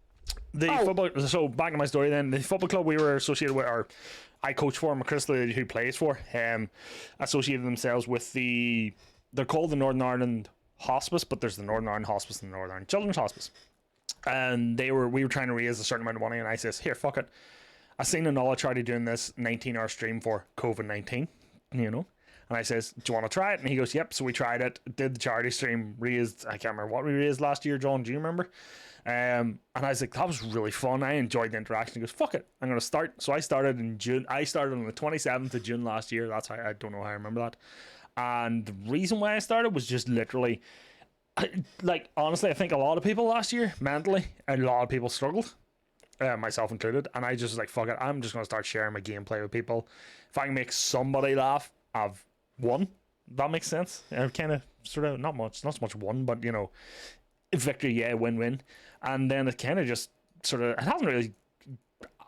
Football. So back to my story then. The football club we were associated with, or I coach for, Chris, who plays for, associated themselves with they're called the Northern Ireland Hospice, but there's the Northern Ireland Hospice and the Northern Ireland Children's Hospice. And we were trying to raise a certain amount of money, and I says, here, fuck it. I seen another charity doing this 19-hour stream for COVID-19, And I says, do you want to try it? And he goes, yep. So we tried it, did the charity stream, raised, I can't remember what we raised last year, John, do you remember? And I was like, that was really fun. I enjoyed the interaction. He goes, fuck it, I'm going to start. So I started in June. I started on the 27th of June last year. That's how, I don't know how I remember that. And the reason why I started was just literally, honestly, I think a lot of people last year, mentally, a lot of people struggled, myself included. And I just was like, fuck it, I'm just going to start sharing my gameplay with people. If I can make somebody laugh, I've won. That makes sense. Kind of, sort of, not so much won, but, victory, yeah, win-win. And then it kind of just sort of, it hasn't really,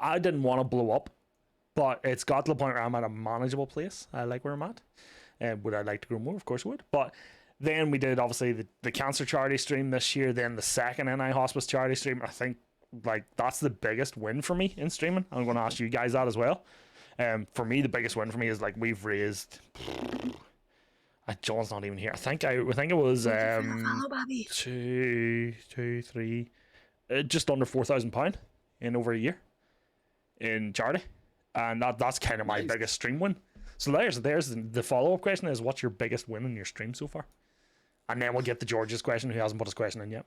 I didn't want to blow up, but it's got to the point where I'm at a manageable place. I like where I'm at. Would I like to grow more? Of course I would. But then we did obviously the cancer charity stream this year, then the second NI Hospice charity stream. I think that's the biggest win for me in streaming. I'm going to ask you guys that as well. For me, the biggest win for me is like we've raised. John's not even here. I think it was Follow Bobby. two, three, just under £4,000 in over a year in charity, and that's kind of my biggest stream win. So there's the follow up question is, what's your biggest win in your stream so far? And then we'll get to George's question, who hasn't put his question in yet.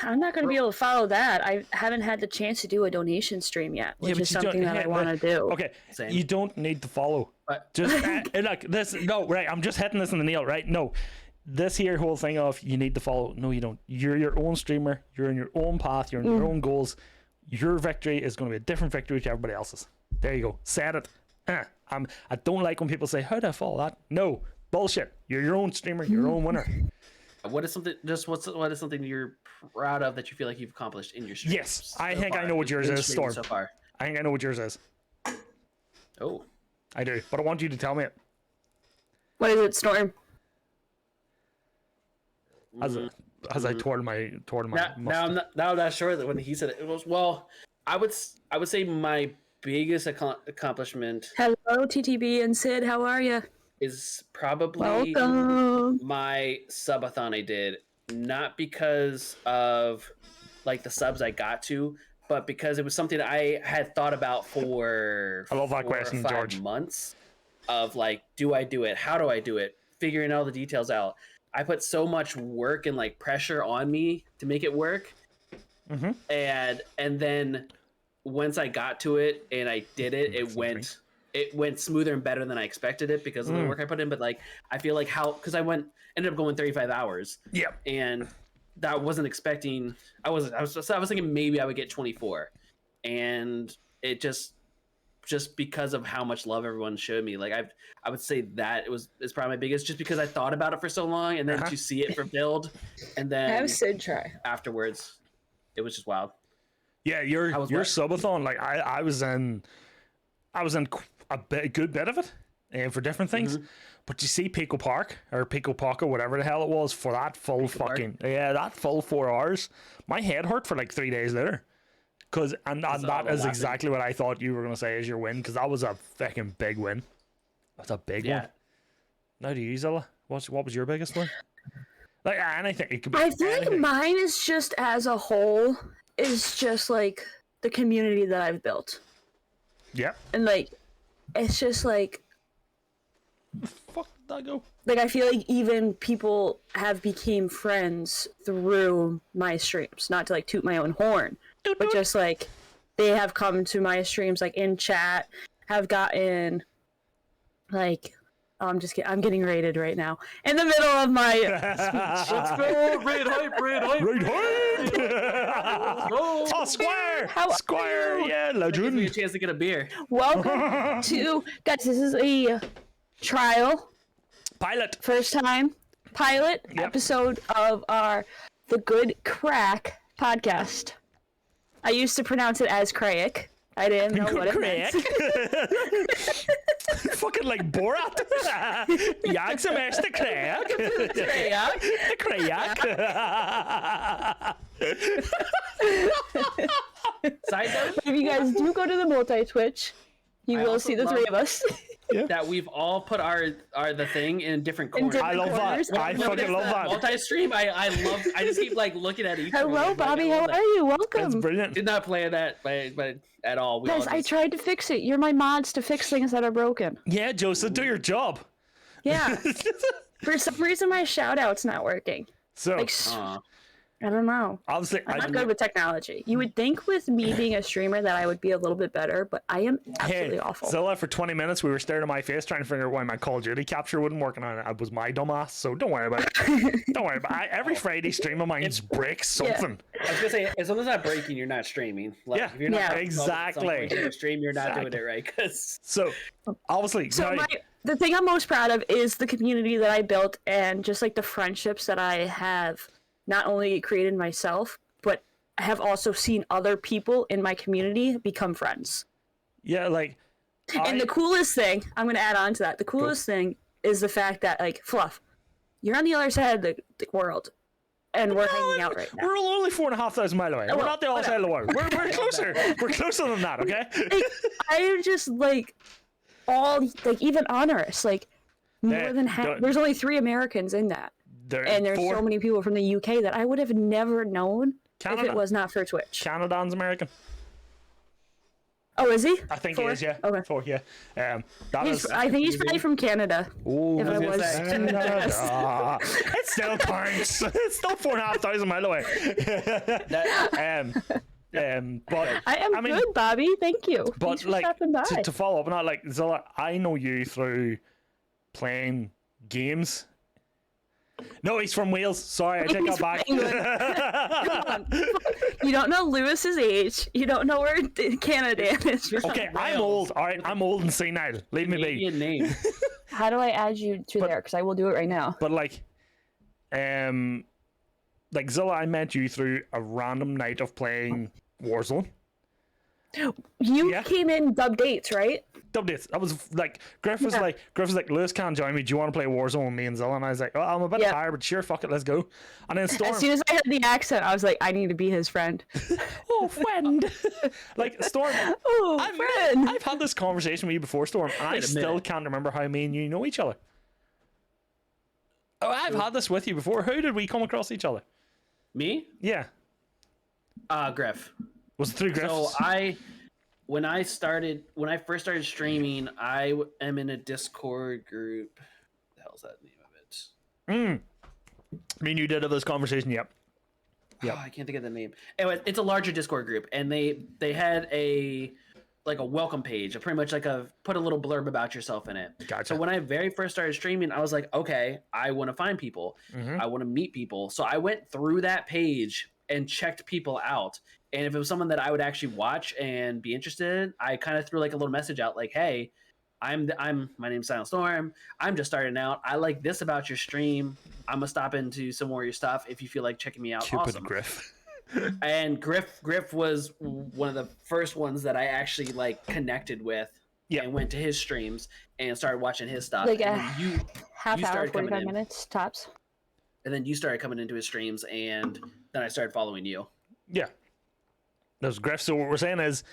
I'm not going to be able to follow that. I haven't had the chance to do a donation stream yet, which is something that I want to do. Okay, Same. you don't need to follow. Just look, this. No, right. I'm just hitting this in the nail, right? No, this here whole thing of you need to follow. No, you don't. You're your own streamer. You're in your own path. You're in your own goals. Your victory is going to be a different victory to everybody else's. There you go. Said it. I don't like when people say, "How do I follow that?" No, bullshit. You're your own streamer. You're your own winner. What is something you're proud of that you feel like you've accomplished in your stream? Yes, I think I know what yours is, Storm. So far. I think I know what yours is. Oh, I do, but I want you to tell me it. What is it, Storm? As I toward my now I'm not sure that when he said it was, well, I would say my biggest accomplishment. Hello, TTB and Sid. How are you? Is probably Welcome. my subathon I did, not because of like the subs I got to, but because it was something I had thought about for I love that 4 question, or 5 George. months of like, do I do it? How do I do it? Figuring all the details out. I put so much work and like pressure on me to make it work. Mm-hmm. And then once I got to it and I did it, it went smoother and better than I expected it because of the work I put in. But like, I feel like because I ended up going 35 hours. Yeah. And that wasn't expecting. I was thinking maybe I would get 24, and it just because of how much love everyone showed me, like I would say that it's probably my biggest, just because I thought about it for so long, and then to see it for build, and then Have Sid try afterwards, it was just wild. Yeah, your subathon, like I was in a good bit of it, and for different things. Mm-hmm. But you see Pico Park or Pico Poco, whatever the hell it was, for that full that full 4 hours, my head hurt for like 3 days later. That is exactly what I thought you were going to say is your win, because that was a fucking big win. That's a big one. Now to you, Zilla, what was your biggest one? Like anything. It could be anything. Mine is just as a whole is just like the community that I've built. Yeah. And like, it's just like, fuck did that go? Like, I feel like even people have became friends through my streams. Not to like toot my own horn, but just like they have come to my streams, like in chat, have gotten like, I'm getting rated right now in the middle of my speech. Let's go, raid hype. Oh, Squire, yeah, legend. Give me a chance to get a beer. Welcome to, guys, this is a trial pilot, first time pilot episode of the Good Craic Podcast. I used to pronounce it as Craic. I didn't know what it meant. Fucking like Borat. Jag som är Craic. Craic. Side note, if you guys do go to the multi-Twitch, you will see the three of us. That we've all put the thing in different corners. I love that. I fucking love that. Multi-stream, I just keep like looking at each. Hello, Bobby. How are you? Welcome. That's brilliant. Did not play that, but at all. Guys, I tried to fix it. You're my mods to fix things that are broken. Yeah, Joseph, do your job. Yeah. For some reason, my shout-out's not working. So, like, I don't know. Obviously, I'm not good with technology. You would think with me being a streamer that I would be a little bit better, but I am absolutely awful. Zilla, for 20 minutes, we were staring at my face trying to figure out why my Call of Duty capture wasn't working on it. It was my dumbass, so don't worry about it. Don't worry about it. Every Friday stream of mine breaks something. I was going to say, as long as it's not breaking, you're not streaming. Like, if you're not exactly. You're stream, you're not doing it right. So, obviously... the thing I'm most proud of is the community that I built and just like the friendships that I have not only created myself, but I have also seen other people in my community become friends. Yeah, like... And the coolest thing, I'm going to add on to that, the coolest thing is the fact that, like, Fluff, you're on the other side of the world, and we're hanging out right now. We're only 4,500 miles away. We're not the other side of the world. We're closer. We're closer than that, okay? Like, I just, like... all like even onerous. Like more than half. There's only 3 Americans in that, and there's 4. So many people from the UK that I would have never known if it was not for Twitch. Canada's American. Oh, is he? I think 4? he is, yeah. Okay. 4, yeah. I think he's probably from Canada. Oh, if I was Canada. It still counts. It's still 4,500 miles away. But I mean, good, Bobby. Thank you. But Thanks for stopping by. to follow up on that, like Zilla, I know you through playing games. No, he's from Wales. Sorry, I take that back. You don't know Lewis's age. You don't know where Canada is. Okay, I'm old. All right, I'm old and senile. Leave me be. Name. How do I add you to there? Because I will do it right now. But like Zilla, I met you through a random night of playing Warzone. You came in dub dates, right? Dub dates. I was like, Griff was like, Lewis can't join me. Do you want to play Warzone with me and Zilla? And I was like, oh, I'm a bit tired, but sure, fuck it, let's go. And then Storm. As soon as I heard the accent, I was like, I need to be his friend. Oh, friend. Like Storm. Oh, friend. I've had this conversation with you before, Storm, and I still can't remember how me and you know each other. Oh, I've had this with you before. How did we come across each other? Me? Yeah. Griff. Was it through Griff? So when I first started streaming, I am in a Discord group. What the hell's that name of it? Me and you did have this conversation. Yep. Oh, I can't think of the name. Anyway, it's a larger Discord group, and they had a welcome page, pretty much like put a little blurb about yourself in it. Gotcha. So when I very first started streaming, I was like, okay, I want to find people. I want to meet people. So I went through that page and checked people out. And if it was someone that I would actually watch and be interested in, I kind of threw like a little message out like, hey, my name's Silent Storm. I'm just starting out. I like this about your stream. I'm gonna stop into some more of your stuff if you feel like checking me out. Cupid awesome. Griff. And Griff was one of the first ones that I actually like connected with and went to his streams and started watching his stuff. Like and a half hour, 45 minutes tops. And then you started coming into his streams, and then I started following you. Yeah. There's Griff. So what we're saying is,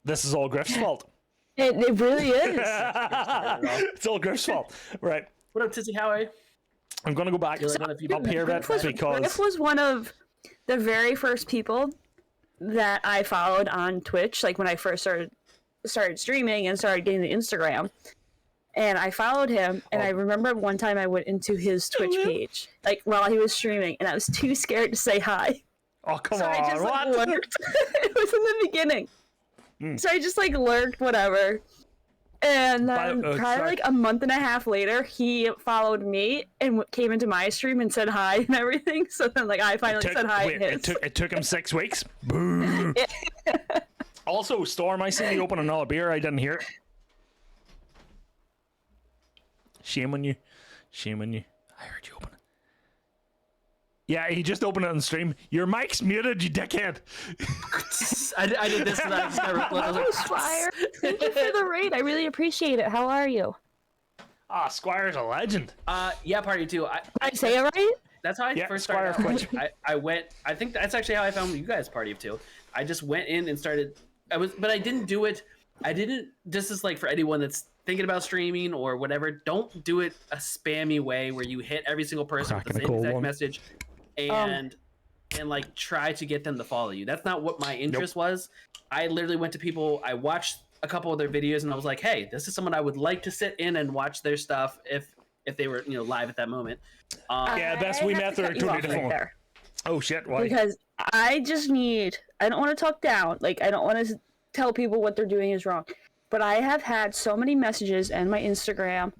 this is all Griff's fault. It really is. It's all Griff's fault. Right. What up, Tizzy? How are you? I'm going to go back up here a bit because... Griff was one of the very first people that I followed on Twitch, like when I first started streaming and started getting the Instagram. And I followed him, and I remember one time I went into his Twitch page, like while he was streaming, and I was too scared to say hi. Oh, come so on, I just, what? Lurked. It was in the beginning. So I just lurked, whatever. And then probably a month and a half later, he followed me and came into my stream and said hi and everything. So then I finally said hi to his. It took him 6 weeks? Boo. Also, Storm, I seen you open another beer. I didn't hear it. Shame on you. Shame on you. I heard you open it. Yeah, he just opened it on stream. Your mic's muted, you dickhead. I did this and I just never... Squire, thank you for the raid. I really appreciate it. How are you? Squire's a legend. Yeah, party too. I say it right? That's how I first started out. Twitch. I think that's actually how I found you guys, party of two. I just went in and started. But I didn't do it. This is like for anyone that's thinking about streaming or whatever. Don't do it a spammy way where you hit every single person with the same exact message, and like try to get them to follow you. That's not what my interest was. I literally went to people. I watched a couple of their videos and I was like, hey, this is someone I would like to sit in and watch their stuff if they were live at that moment. Yeah, that's we met there. Oh shit! Why? Because I don't want to talk down. Like I don't want to tell people what they're doing is wrong. But I have had so many messages and my Instagram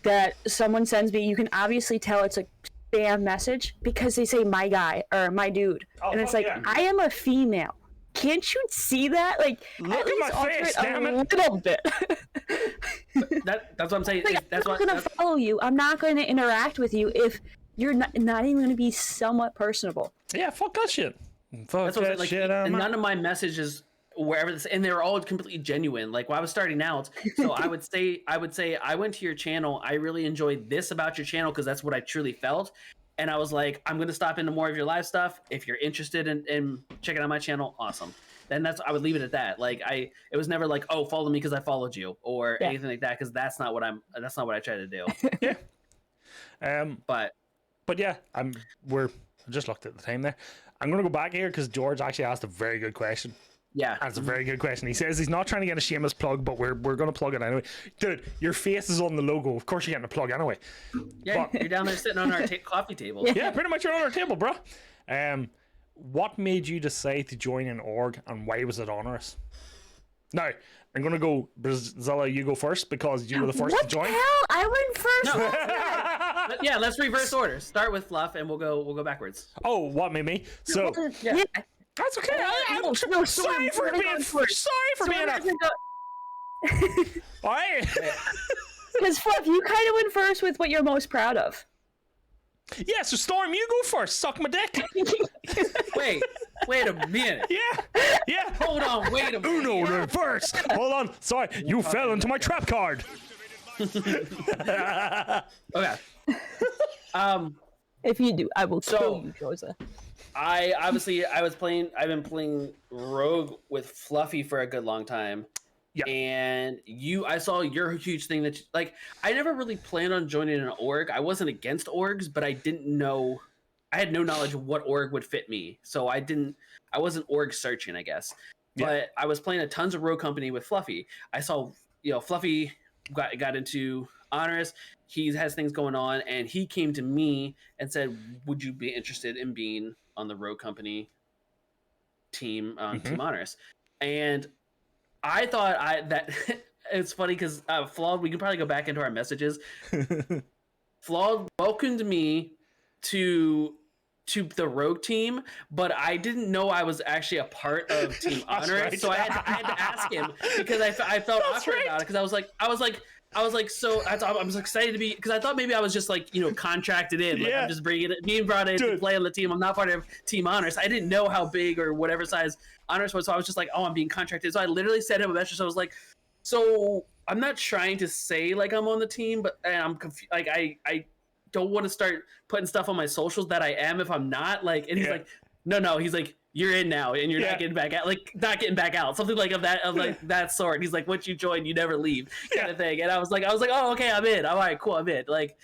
that someone sends me. You can obviously tell it's a spam message because they say my guy or my dude, and it's like I am a female. Can't you see that? Like, look at least my face, damn it. A little bit. That's what I'm saying. Like, I'm not going to follow you. I'm not going to interact with you if you're not even going to be somewhat personable. Yeah, fuck that shit. Fuck that shit. And none of my messages, wherever this, and they were all completely genuine. Like when I was starting out, so I would say, I went to your channel. I really enjoyed this about your channel because that's what I truly felt. And I was like, I'm going to stop into more of your live stuff. If you're interested in checking out my channel, awesome. then I would leave it at that. Like it was never like, oh, follow me because I followed you or anything like that, because that's not what I try to do. Yeah. But yeah, I just looked at the time there. I'm gonna go back here because George actually asked a very good question. Yeah, that's a very good question. He says he's not trying to get a shameless plug, but we're gonna plug it anyway. Dude, your face is on the logo. Of course you're getting a plug anyway. Yeah, you're down there sitting on our coffee table. Yeah, pretty much you're on our table, bro. What made you decide to join an org, and why was it onerous? Now, I'm gonna go Bridgzilla. You go first because you were the first to join. What the hell? I went first. No. Yeah, let's reverse order. Start with Fluff, and we'll go backwards. Oh, what made me? So yeah. That's okay. I'm sorry for being All right. Because Fluff, you kind of went first with what you're most proud of. Yeah, so Storm, you go first. Suck my dick. Wait a minute. Yeah. Hold on, wait a minute. Uno reverse. Hold on. Sorry, you fell into my trap card. Okay. If you do, I will kill you, Joza. I've been playing Rogue with Fluffy for a good long time. Yeah. And I saw your huge thing that I never really planned on joining an org. I wasn't against orgs, but I had no knowledge of what org would fit me. So I wasn't org searching, I guess. Yeah. But I was playing a tons of Rogue Company with Fluffy. I saw, Fluffy got into Honors. He has things going on, and he came to me and said, would you be interested in being on the Rogue Company team, Team Honors? And I thought that it's funny because Flawed, we can probably go back into our messages. Flawed welcomed me to the Rogue team, but I didn't know I was actually a part of Team Honor. Right. So I had to ask him because I felt awkward about it, because I was excited to be, because I thought maybe I was just contracted in. Like, I'm just being brought in to play on the team. I'm not part of Team Honors. I didn't know how big or whatever size Honors was, so I was just like, oh, I'm being contracted. So I literally sent him a message. So I was like, so I'm not trying to say like I'm on the team, but I'm confused. Like I don't want to start putting stuff on my socials that I am if I'm not. Like, and he's like, no. He's like, you're in now, and you're not getting back out. Like, not getting back out. Something like that sort. He's like, once you join, you never leave, kind of thing. And I was like, oh, okay, I'm in. All right, cool, I'm in. Like,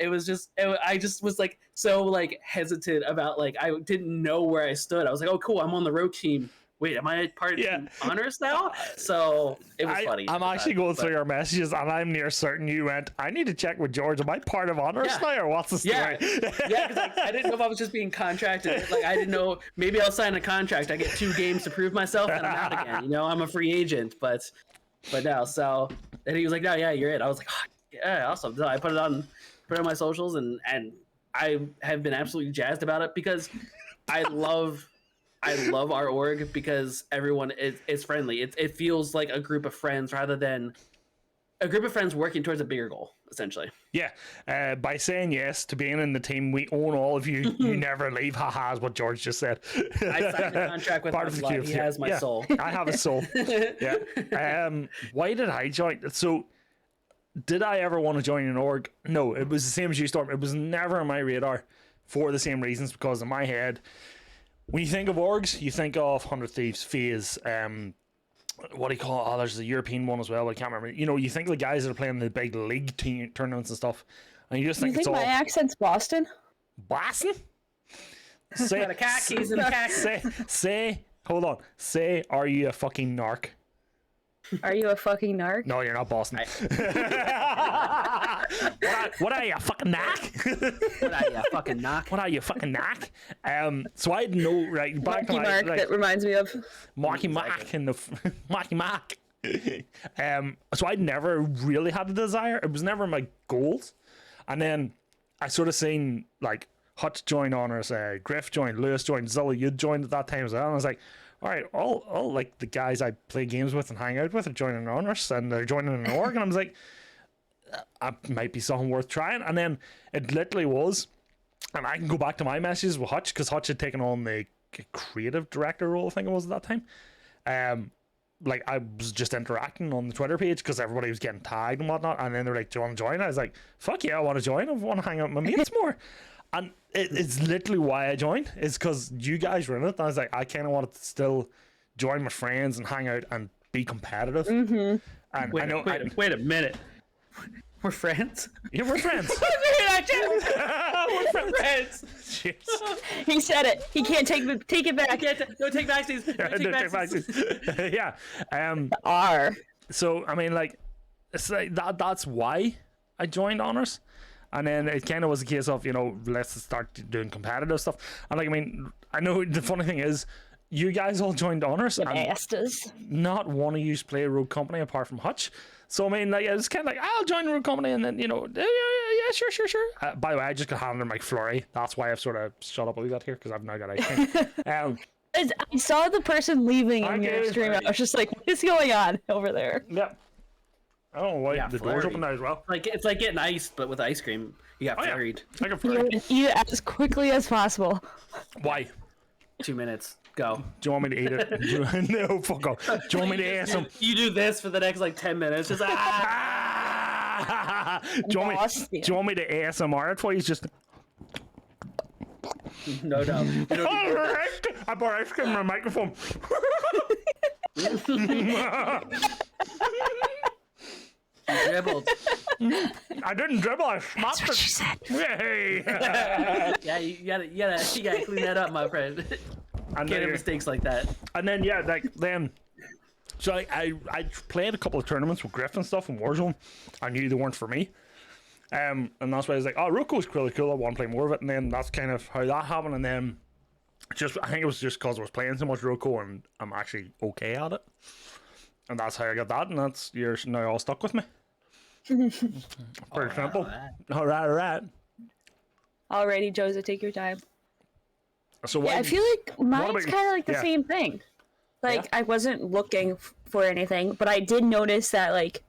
I just was like so like hesitant about, like, I didn't know where I stood. I was like, oh, cool, I'm on the Rogue team. Wait, am I part of Team Honors now? So it was funny. I'm actually going through your messages, and I'm near certain you went, I need to check with George. Am I part of Honors now, or what's the story? Yeah, because I didn't know if I was just being contracted. Like, I didn't know. Maybe I'll sign a contract. I get 2 games to prove myself, and I'm out again. I'm a free agent. But no. So then he was like, no, yeah, you're it. I was like, oh, yeah, awesome. So I put it on my socials, and I have been absolutely jazzed about it, because I love our org, because everyone is friendly. It feels like a group of friends rather than a group of friends working towards a bigger goal, essentially. Yeah. By saying yes to being in the team, we own all of you. You never leave. Haha, is what George just said. I signed a contract with my blood. He has my soul. I have a soul. Yeah. Why did I join? So, did I ever want to join an org? No, it was the same as you, Storm. It was never on my radar for the same reasons, because in my head, when you think of orgs, you think of 100 Thieves, FaZe, what do you call it? Oh, there's a European one as well, but I can't remember. You think of the guys that are playing the big league tournaments and stuff, and you just think it's all... my accent's Boston? Boston? Say, the khakis and the khakis. Say, hold on. Say, are you a fucking narc? Are you a fucking narc? No, you're not Boston. What are you, a fucking knock? What are you, a fucking knock? What are you, fucking knock? So I know, right, back Marky Mark, that reminds me of Marky Mark and the Marky Mark. So I never really had a desire. It was never my goals. And then I sort of seen like Hutch join Honors, Griff joined, Lewis joined, Zilla, you'd joined at that time as well. And I was like, all right, all like the guys I play games with and hang out with are joining Honors, and they're joining an org, and I was like, that might be something worth trying. And then it literally was, and I can go back to my messages with Hutch, because Hutch had taken on the creative director role, I think it was at that time. Like, I was just interacting on the Twitter page because everybody was getting tagged and whatnot, and then they're like, do you want to join? I was like, fuck yeah, I want to join. I want to hang out with my mates more. And it's literally why I joined, is because you guys were in it. And I was like, I kind of wanted to still join my friends and hang out and be competitive. Mm-hmm. And Wait, I know, wait a minute. We're friends. yeah, we're friends. We're friends. Jeez. He said it. He can't take it back. No take backsies. No take backsies. Yeah. R. So I mean, like, it's like that's why I joined honors, and then it kind of was a case of, you know, let's start doing competitive stuff. And like, I mean, I know the funny thing is, you guys all joined honors, and Astas. not one of you play Rogue Company apart from Hutch. So I mean, like, it's kind of like, I'll join Rogue Company, and then, you know, yeah, sure. By the way, I just got handed McFlurry. That's why I've sort of shut up a little bit here, because I've now got ice cream. I saw the person leaving in your Okay. stream. I was just like, what is going on over there? Yep. I don't know why the door's flurry. open now as well. Like it's like getting iced, but with ice cream. You got flurried. I got You flurry. would eat it as quickly as possible. Why? 2 minutes. Go. Do you want me to eat it? No, fuck off. Do you want me to ask some? You do this for the next like 10 minutes. Just like, Do you want me to ASMR it for you? Just no. You don't do I bought ice cream in my microphone. dribbled. I didn't dribble. I That's snapped what it. she said. Yay! Yeah, you gotta clean that up, my friend. And Can't have then, mistakes like that. So I played a couple of tournaments with Griff and stuff in Warzone. I knew they weren't for me. And that's why I was like, oh, Roko's really cool. I want to play more of it. And then that's kind of how that happened. And then I think it was just because I was playing so much Roko and I'm actually okay at it. And that's how I got that. And you're now all stuck with me. Pretty simple. All right. Alrighty, Joseph, take your time. So Yeah, I feel like mine's about you? kind of like the Yeah. same thing. Like, I wasn't looking for anything, but I did notice that, like,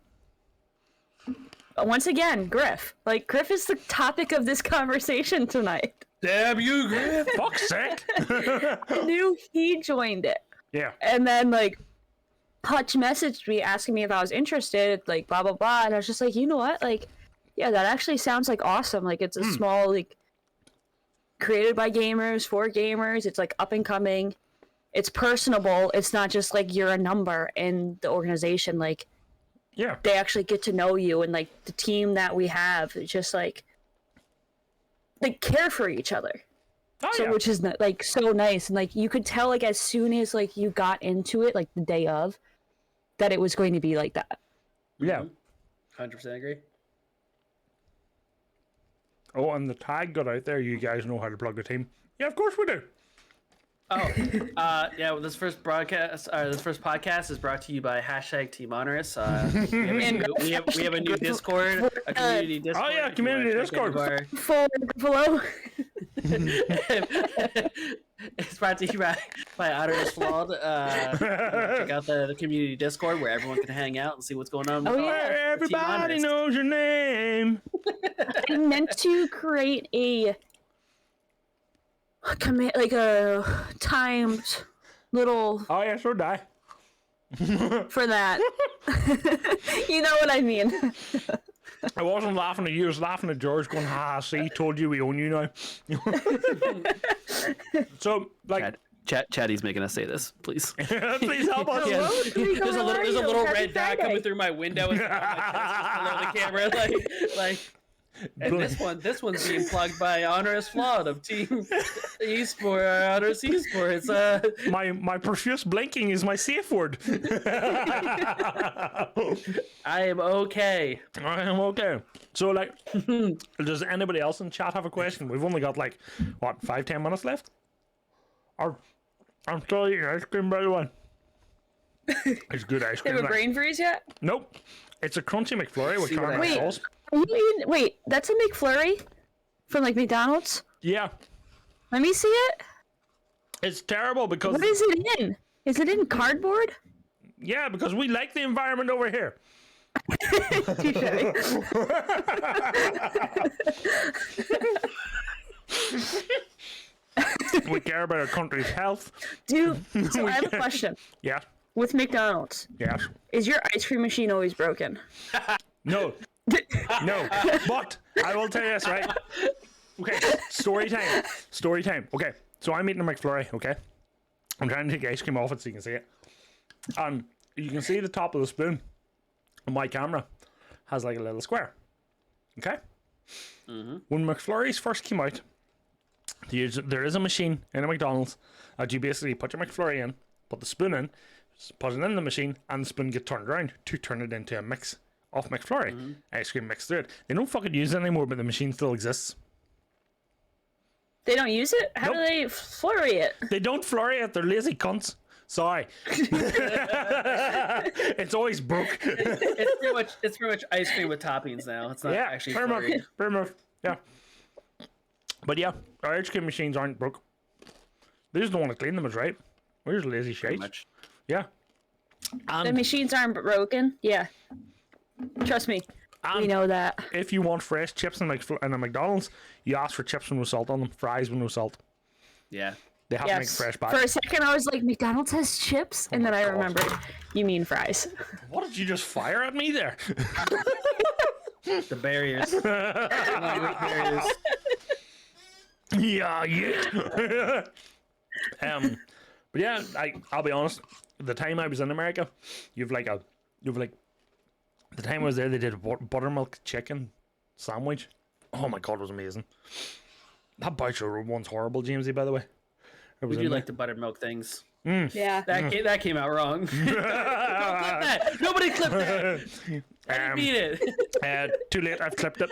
once again, Griff. Like, Griff is the topic of this conversation tonight. Damn you, Griff. Fuck's sake. I knew he joined it. Yeah. And then, like, Hutch messaged me asking me if I was interested, like, blah, blah, blah. And I was just like, you know what? Like, yeah, that actually sounds, like, awesome. Like, it's a small, like, created by gamers, for gamers. It's, like, up and coming. It's personable. It's not just, like, you're a number in the organization. Like, Yeah. they actually get to know you. And, like, the team that we have, it's just, like, they care for each other. Oh, So, yeah. which is like so nice, and like you could tell, like as soon as like you got into it, like the day of, that it was going to be like that. Yeah. 100% agree. Oh, and the tag got out there. You guys know how to plug the team. Yeah, of course we do. Oh, yeah. Well, this first podcast is brought to you by #TeamHonorous. We have a new Discord, a community Discord. Oh, yeah, if you wanna community check into Discord. Full below. It's brought to you by Honorous Flawed. Check out the community Discord where everyone can hang out and see what's going on. Oh, with yeah. Team Everybody Honorous. knows your name. I meant to create a command, like a timed little Oh, yeah, so die. for that. You know what I mean. I wasn't laughing at you. I was laughing at George going, ha, see, told you we own you now. So, like, Chatty's making us say this, please. please help us. Yeah. Rico, There's a how little, are there's a you? little Happy red dot Friday. coming through my window and below the camera, like. And this one's being plugged by Honorous Flawed of Team Esport, Honorous Esports. My profuse blinking is my safe word. I am okay. I am okay. So, like, does anybody else in chat have a question? We've only got, like, what, 5-10 minutes left? Or, I'm still eating ice cream, by the way. It's good ice You cream. have a like- brain freeze yet? Nope. It's a crunchy McFlurry with See what I- caramel Wait. sauce. Are you eating, wait, that's a McFlurry from like McDonald's? Yeah. Let me see it. It's terrible because... What is it in? Is it in cardboard? Yeah, because we like the environment over here. Touche. We care about our country's health. Dude, so I have a question. Yeah. With McDonald's, Yes. is your ice cream machine always broken? No. No. But I will tell you this, right? Okay. Story time. Okay. So I'm eating a McFlurry, okay? I'm trying to take ice cream off it so you can see it. And you can see the top of the spoon on my camera has like a little square. Okay? When McFlurries first came out, there is a machine in a McDonald's that you basically put your McFlurry in, put the spoon in, put it in the machine, and the spoon gets turned around to turn it into a mix of McFlurry. Ice cream mixed through it. They don't fucking use it anymore, but the machine still exists. They don't use it? How do they flurry it? They don't flurry it. They're lazy cunts. Sorry. It's always broke. It's pretty much ice cream with toppings now. It's not actually flurried. Fair enough. Yeah. But yeah, our ice cream machines aren't broke. They just don't want to clean them as right. We're just lazy shit. Yeah. And the machines aren't broken? Yeah. Trust me. We know that. If you want fresh chips in a McDonald's, you ask for chips with no salt on them, fries with no salt. Yeah. They have to make fresh batch. For a second, I was like, McDonald's has chips? And then I remembered, you mean fries. What did you just fire at me there? The barriers. Barriers. Yeah. But yeah, I'll be honest. The time I was in America, the time I was there, they did a buttermilk chicken sandwich. Oh my god, it was amazing. That Boucher Road one's horrible, Jamesy, by the way. We do like the buttermilk things. Yeah. That came out wrong. Don't clip that. Nobody clipped that. I didn't mean it. Too late, I've clipped it.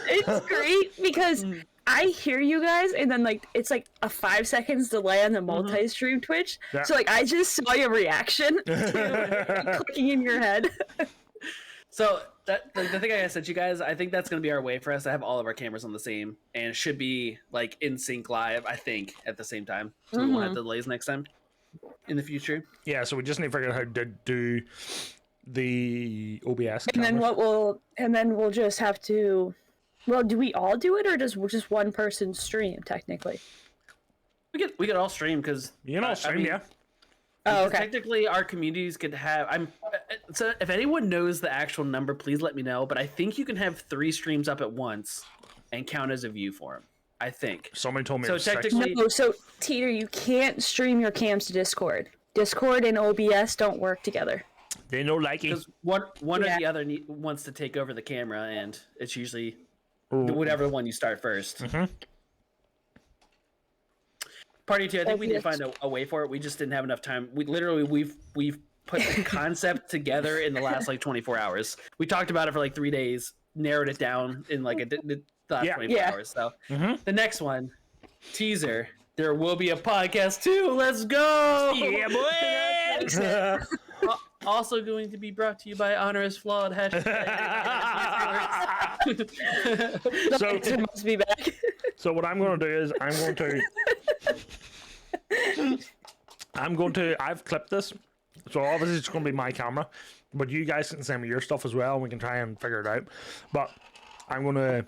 It's great because I hear you guys, and then like it's like a 5 seconds delay on the multi-stream Twitch. Yeah. So like I just saw your reaction to clicking in your head. So the thing I said to you guys, I think that's going to be our way for us to have all of our cameras on the same, and it should be like in sync live, I think, at the same time. So we won't have delays next time in the future. Yeah, so we just need to figure out how to do the OBS. And then we'll just have to. Well, do we all do it, or does just one person stream technically? We could all stream because you can all stream, yeah. Oh, okay. Technically, our communities could have. So if anyone knows the actual number, please let me know. But I think you can have 3 streams up at once and count as a view for them. I think. Somebody told me. So technically, no. So Teeter, you can't stream your cams to Discord. Discord and OBS don't work together. They don't like it. Because one or the other wants to take over the camera, and it's usually whatever one you start first. Party 2, I think we did find a way for it. We just didn't have enough time. We've put the concept together in the last like 24 hours. We talked about it for like 3 days, narrowed it down in like the last 24 hours. So the next one, teaser, there will be a podcast 2. Let's go! Yeah, boy! Also going to be brought to you by Honorous Flawed #. So it must be back. So what I'm going to do is I've clipped this, so obviously it's going to be my camera, but you guys can send me your stuff as well and we can try and figure it out. But I'm going to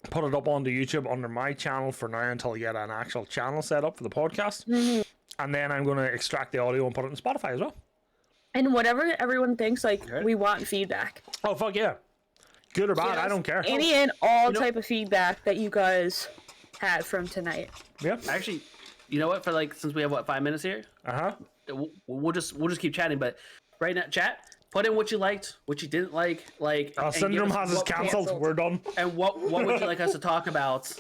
put it up onto YouTube under my channel for now until I get an actual channel set up for the podcast, and then I'm going to extract the audio and put it in Spotify as well. And whatever everyone thinks, like, we want feedback. Oh, fuck yeah. Good or bad, I don't care. Any and all type of feedback that you guys had from tonight. Yeah. Actually, you know what? For like, since we have 5 minutes here, we'll just keep chatting. But right now, chat, put in what you liked, what you didn't like. Syndrome has us cancelled. We're done. And what would you like us to talk about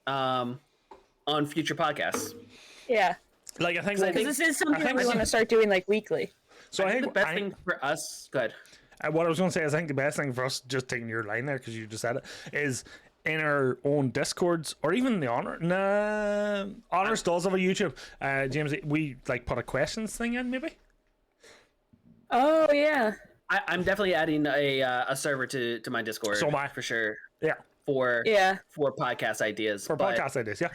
on future podcasts? Yeah. Like I think this is something that we want to start doing like weekly. So I think the best thing for us, good. What I was going to say is I think the best thing for us, just taking your line there because you just said it, is in our own Discords or even the Honors does have a YouTube. James, we like put a questions thing in maybe. Oh yeah. I'm definitely adding a server to my Discord. So am I. For sure. Yeah. For podcast ideas. Podcast ideas, yeah.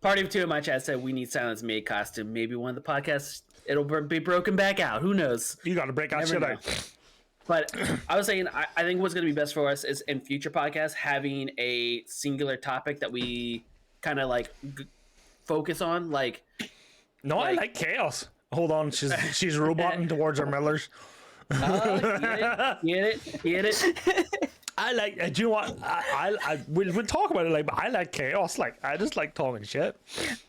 Part of 2 in my chat said we need Silence Maid costume. Maybe one of the podcasts it'll be broken back out. Who knows? You got to break that shit out. But I was saying, I think what's going to be best for us is in future podcasts having a singular topic that we kind of like focus on. I like chaos. Hold on, she's roboting towards our Millers. Get it. I like. Do you know what? We'll talk about it. But I like chaos. I just like talking shit.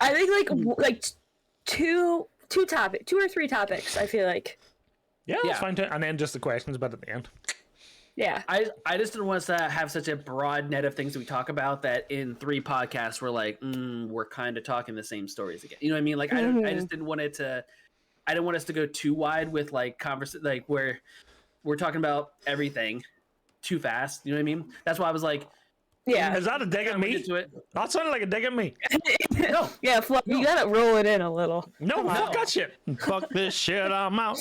I think like two or three topics, I feel like. Yeah, that's fine too. And then just the questions about at the end. Yeah. I just didn't want us to have such a broad net of things that we talk about that in 3 podcasts we're like, we're kind of talking the same stories again. You know what I mean? Like, I just didn't want it to. I didn't want us to go too wide with like where we're talking about everything too fast. You know what I mean? That's why I was like, Yeah. Is that a dig at me? That sounded like a dig at me. No. Yeah, you gotta roll it in a little. No, fuck that shit. Fuck this shit, I'm out.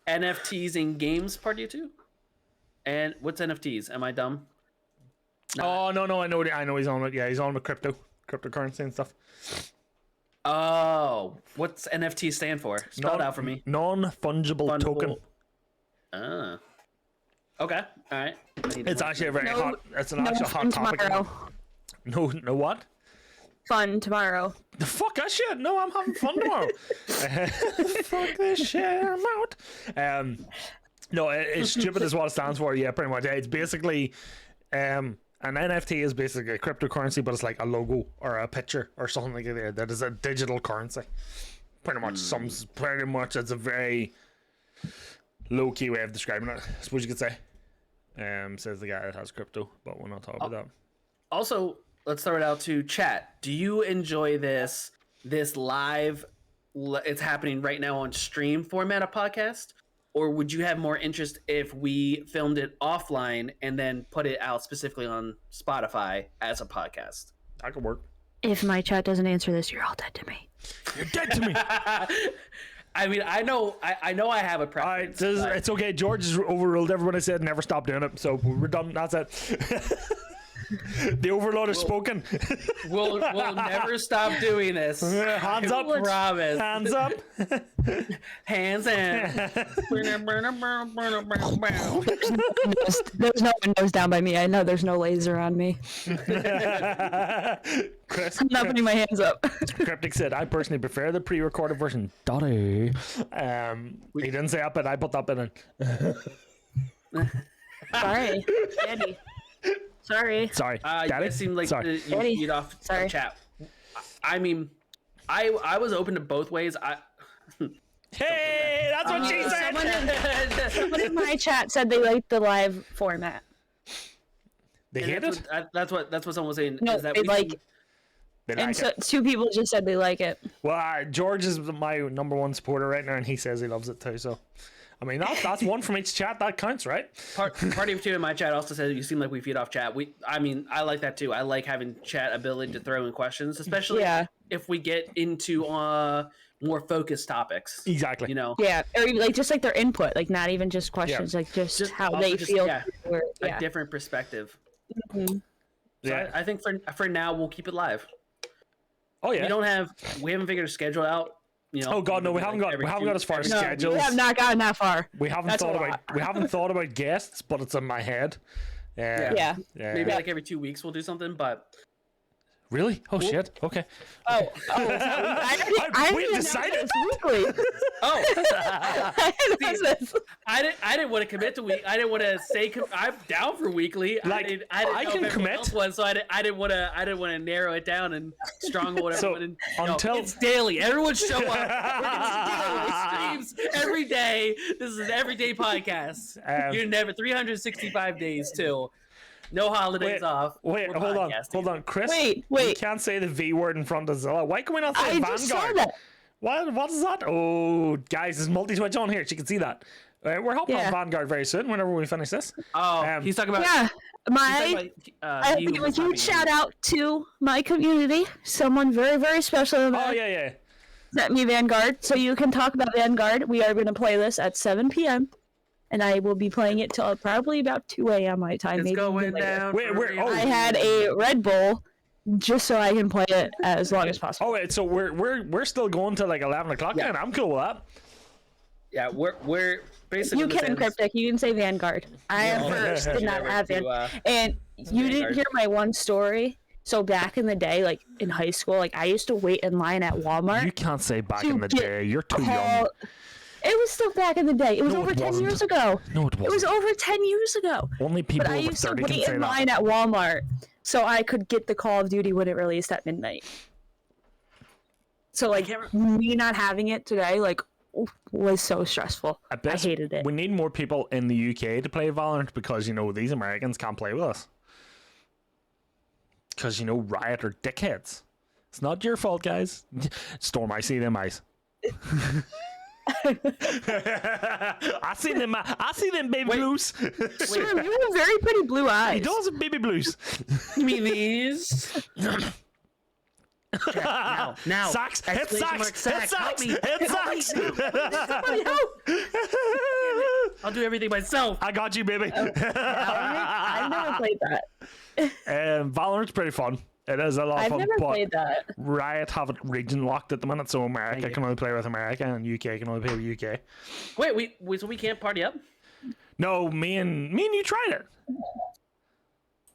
NFTs in games part 2? And what's NFTs? Am I dumb? Oh no, I know he's on it. Yeah, he's on with cryptocurrency and stuff. Oh, what's NFT stand for? Spell it out for me. Non-fungible token. Okay, all right. It's actually a very hot. It's an actual hot topic. Tomorrow. No what? Fun tomorrow. The fuck that shit. No, I'm having fun tomorrow. Fuck this shit, I'm out. No, it's stupid is what it stands for. Yeah, pretty much. It's basically an NFT is basically a cryptocurrency, but it's like a logo or a picture or something like that. That is a digital currency. Pretty much. Pretty much. It's a very low key way of describing it, I suppose you could say. Says the guy that has crypto, but we'll not talk about that. Also, let's throw it out to chat. Do you enjoy this live? It's happening right now on stream format of podcast, or would you have more interest if we filmed it offline and then put it out specifically on Spotify as a podcast? That could work. If my chat doesn't answer this, you're all dead to me. You're dead to me. I mean, I know I have a preference. It's okay. George has overruled everyone I said, never stop doing it. So we're done. That's it. The overlord has spoken. We'll never stop doing this. Hands up. Promise. Hands up. Hands in. There's no windows down by me. I know there's no laser on me. Chris, I'm not putting my hands up. Cryptic said, I personally prefer the pre-recorded version. Daddy. He didn't say that, but I put that bit in. Sorry. Daddy. Sorry. Daddy? It seemed like you feed off the chat. I mean, I was open to both ways. Hey, that's what she said. Someone in my chat said they liked the live format. They hate it? That's what someone was saying. No, is that they like it. And so 2 people just said they like it. Well, George is my number 1 supporter right now, and he says he loves it too. So, I mean, that's one from each chat. That counts, right? Party of 2 in my chat also said you seem like we feed off chat. I mean, I like that too. I like having chat ability to throw in questions, especially if we get into more focused topics. Exactly. You know. Yeah, or like just like their input, like not even just questions, like just how they feel. A different perspective. Mm-hmm. So I think for now we'll keep it live. Oh yeah. We haven't figured a schedule out. You know. Oh god, no, we haven't got as far as schedules. We have not gotten that far. We haven't thought about guests, but it's in my head. Yeah. Maybe like every 2 weeks we'll do something, but. Really? Oh shit. Okay. We've decided weekly. Oh. I didn't want to commit to week. I didn't want to say I'm down for weekly. Like, I can commit. Was, so I didn't want to narrow it down and stronghold everyone. So it's daily. Everyone show up. Daily streams every day. This is an everyday podcast. You're never 365 days too. No holidays off. Hold on, Chris. Wait. You can't say the V word in front of Zilla. Why can we not say Vanguard? Just saw that. What is that? Oh, guys, there's multi-switch on here. She can see that. We're hopping on Vanguard very soon. Whenever we finish this. Oh, he's talking about. Yeah, I give a huge shout out to my community. Someone very, very special. Oh yeah. Sent me Vanguard, so you can talk about Vanguard. We are going to play this at 7 p.m. And I will be playing it till probably about 2 a.m. my time. It's going down. I had a Red Bull just so I can play it as long as possible. Oh wait, so we're still going to like 11 o'clock then? I'm cool with that. Yeah, we're basically. You can Cryptic. You can say Vanguard. I at first did not have Vanguard, and you didn't hear my one story. So back in the day, like in high school, like I used to wait in line at Walmart. You can't say back in the day. You're too young. It was still back in the day. It was over 10 years ago. No, it wasn't. It was over 10 years ago. Only people over 30 can say that. But I used to wait in line at Walmart so I could get the Call of Duty when it released at midnight. So like me not having it today, like, was so stressful. I hated it. We need more people in the UK to play Valorant because, you know, these Americans can't play with us. Because, you know, Riot are dickheads. It's not your fault, guys. Storm, I see them eyes. I see them baby blues. Storm, you have very pretty blue eyes. He does have baby blues. You mean these? Now. Socks. Hit socks. Hit socks. Hit socks. Somebody help. I'll do everything myself. I got you, baby. I've never played that. Valorant's pretty fun. It is a lot of fun. I've never played that. Riot have it region locked at the minute, so America can only play with America and UK can only play with UK. Wait, so we can't party up? No, me and you tried it.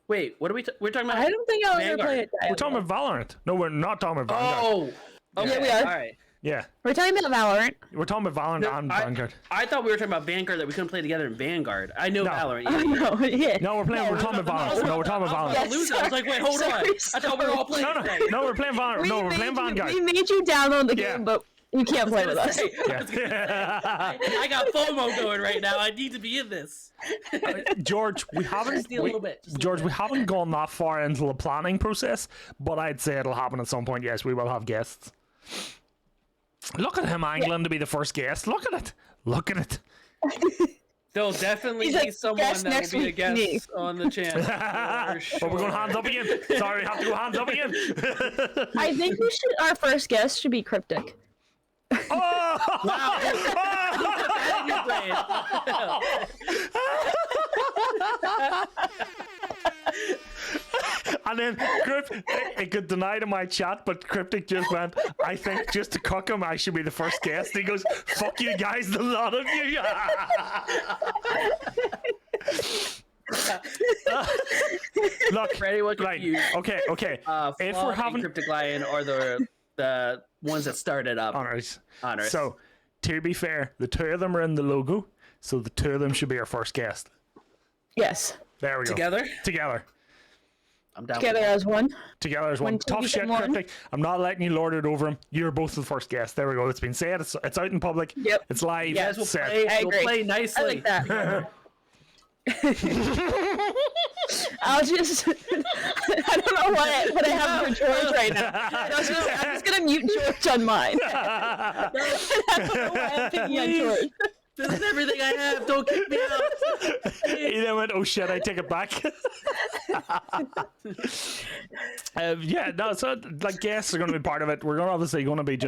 Wait, what are we're talking about? I don't think I'll ever play it. We're talking about Valorant. No, we're not talking about Vanguard. Oh, okay. Yeah, we are. All right. Yeah. We're talking about Valorant. We're talking about Valorant and Vanguard. I thought we were talking about Vanguard, that we couldn't play together in Vanguard. I know Valorant. Oh, no, yeah. No, we're talking about Valorant. No, we're talking about Valorant. I was like, wait, hold on. I thought we were all playing. No, we're playing Valorant. No, we're playing Vanguard. We made you download the game, but you can't play with us. I got FOMO going right now. I need to be in this. George, we haven't gone that far into the planning process, but I'd say it'll happen at some point. Yes, we will have guests. Look at him angling to be the first guest. Look at it. There'll definitely be someone that will be a guest on the channel. Sure. But we're going hands up again. Sorry, we have to go hands up again. I think our first guest should be Cryptic. Oh! Wow. And then it could deny to my chat, but Cryptic just went, I think just to cook him, I should be the first guest. He goes, fuck you guys, the lot of you. Look, For anyone right, confused, okay. If we're having Cryptic Lion are the ones that started up honors. So, to be fair, the two of them are in the logo, so the two of them should be our first guest. Yes. There we go. Together. I'm down. Together as one. Together as one. Tough shit, Cryptic. I'm not letting you lord it over him. You're both the first guest. There we go. It's been said. It's out in public. Yep. It's live. Yes, we'll play nicely. I like that. I'll just I don't know what I have for George right now. I'm just gonna mute George on mine. I don't know why I'm picking on George. This is everything I have. Don't kick me out. He then went, oh shit, I take it back. So like guests are going to be part of it. We're obviously going to be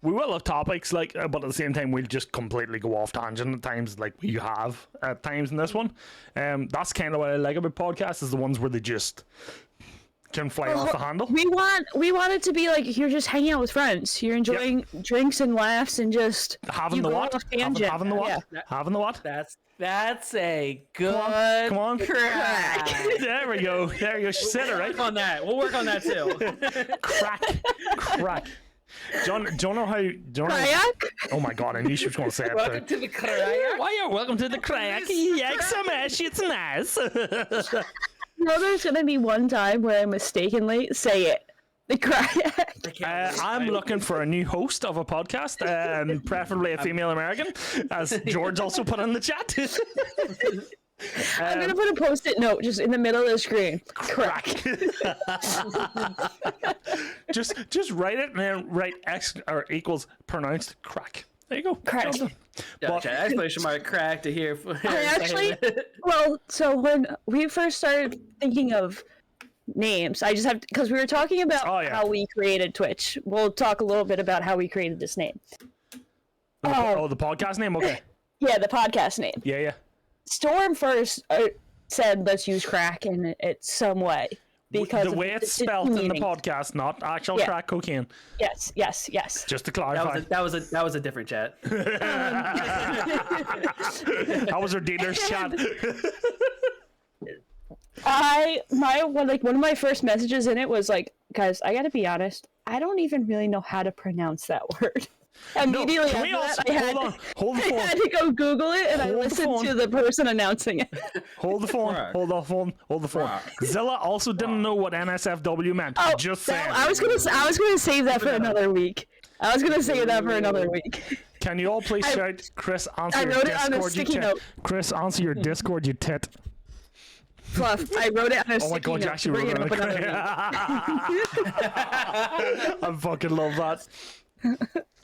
we will have topics, but at the same time we'll just completely go off tangent at times, like we have at times in this one. That's kind of what I like about podcasts, is the ones where they just can fly off the handle. We want it to be like you're just hanging out with friends. You're enjoying drinks and laughs and just having the what? Having the what? Yeah. Having the what? That's a good Come on. crack. There we go. She said it right. We'll work on that too. Crack. John, do you know how? Oh my god, I knew she was going to say it. Welcome to the Craic. Welcome to the Craic. XMS, it's nice. There's gonna be one time where I mistakenly say it. The Craic. I'm looking for a new host of a podcast, preferably a female American, as George also put in the chat. I'm gonna put a post-it note just in the middle of the screen. Crack. just write it and then write X or equals pronounced crack. There you go. Crack. Exclamation mark crack to hear. So when we first started thinking of names, I just have because we were talking about how we created Twitch. We'll talk a little bit about how we created this name. The podcast name? Okay. Yeah, the podcast name. Yeah. Storm first said let's use crack in it some way. Because the way it's spelled in the podcast, not actual crack cocaine. Yes. Just to clarify. That was a different chat. That was our dealer's chat. One of my first messages in it was like, guys, I gotta be honest, I don't even really know how to pronounce that word. Immediately I had to go Google it, and I listened to the person announcing it. Hold the phone. Zilla also didn't know what NSFW meant. Just saying. I was gonna save that for another week. I was gonna say that for another week. Can you all please shout, Chris, answer your wrote it on a Discord, you sticky tit. note. Chris, answer your Discord, you tit. Fluff, I wrote it on a Oh my sticky god, you note. actually Bring wrote it it up on another week. I fucking love that.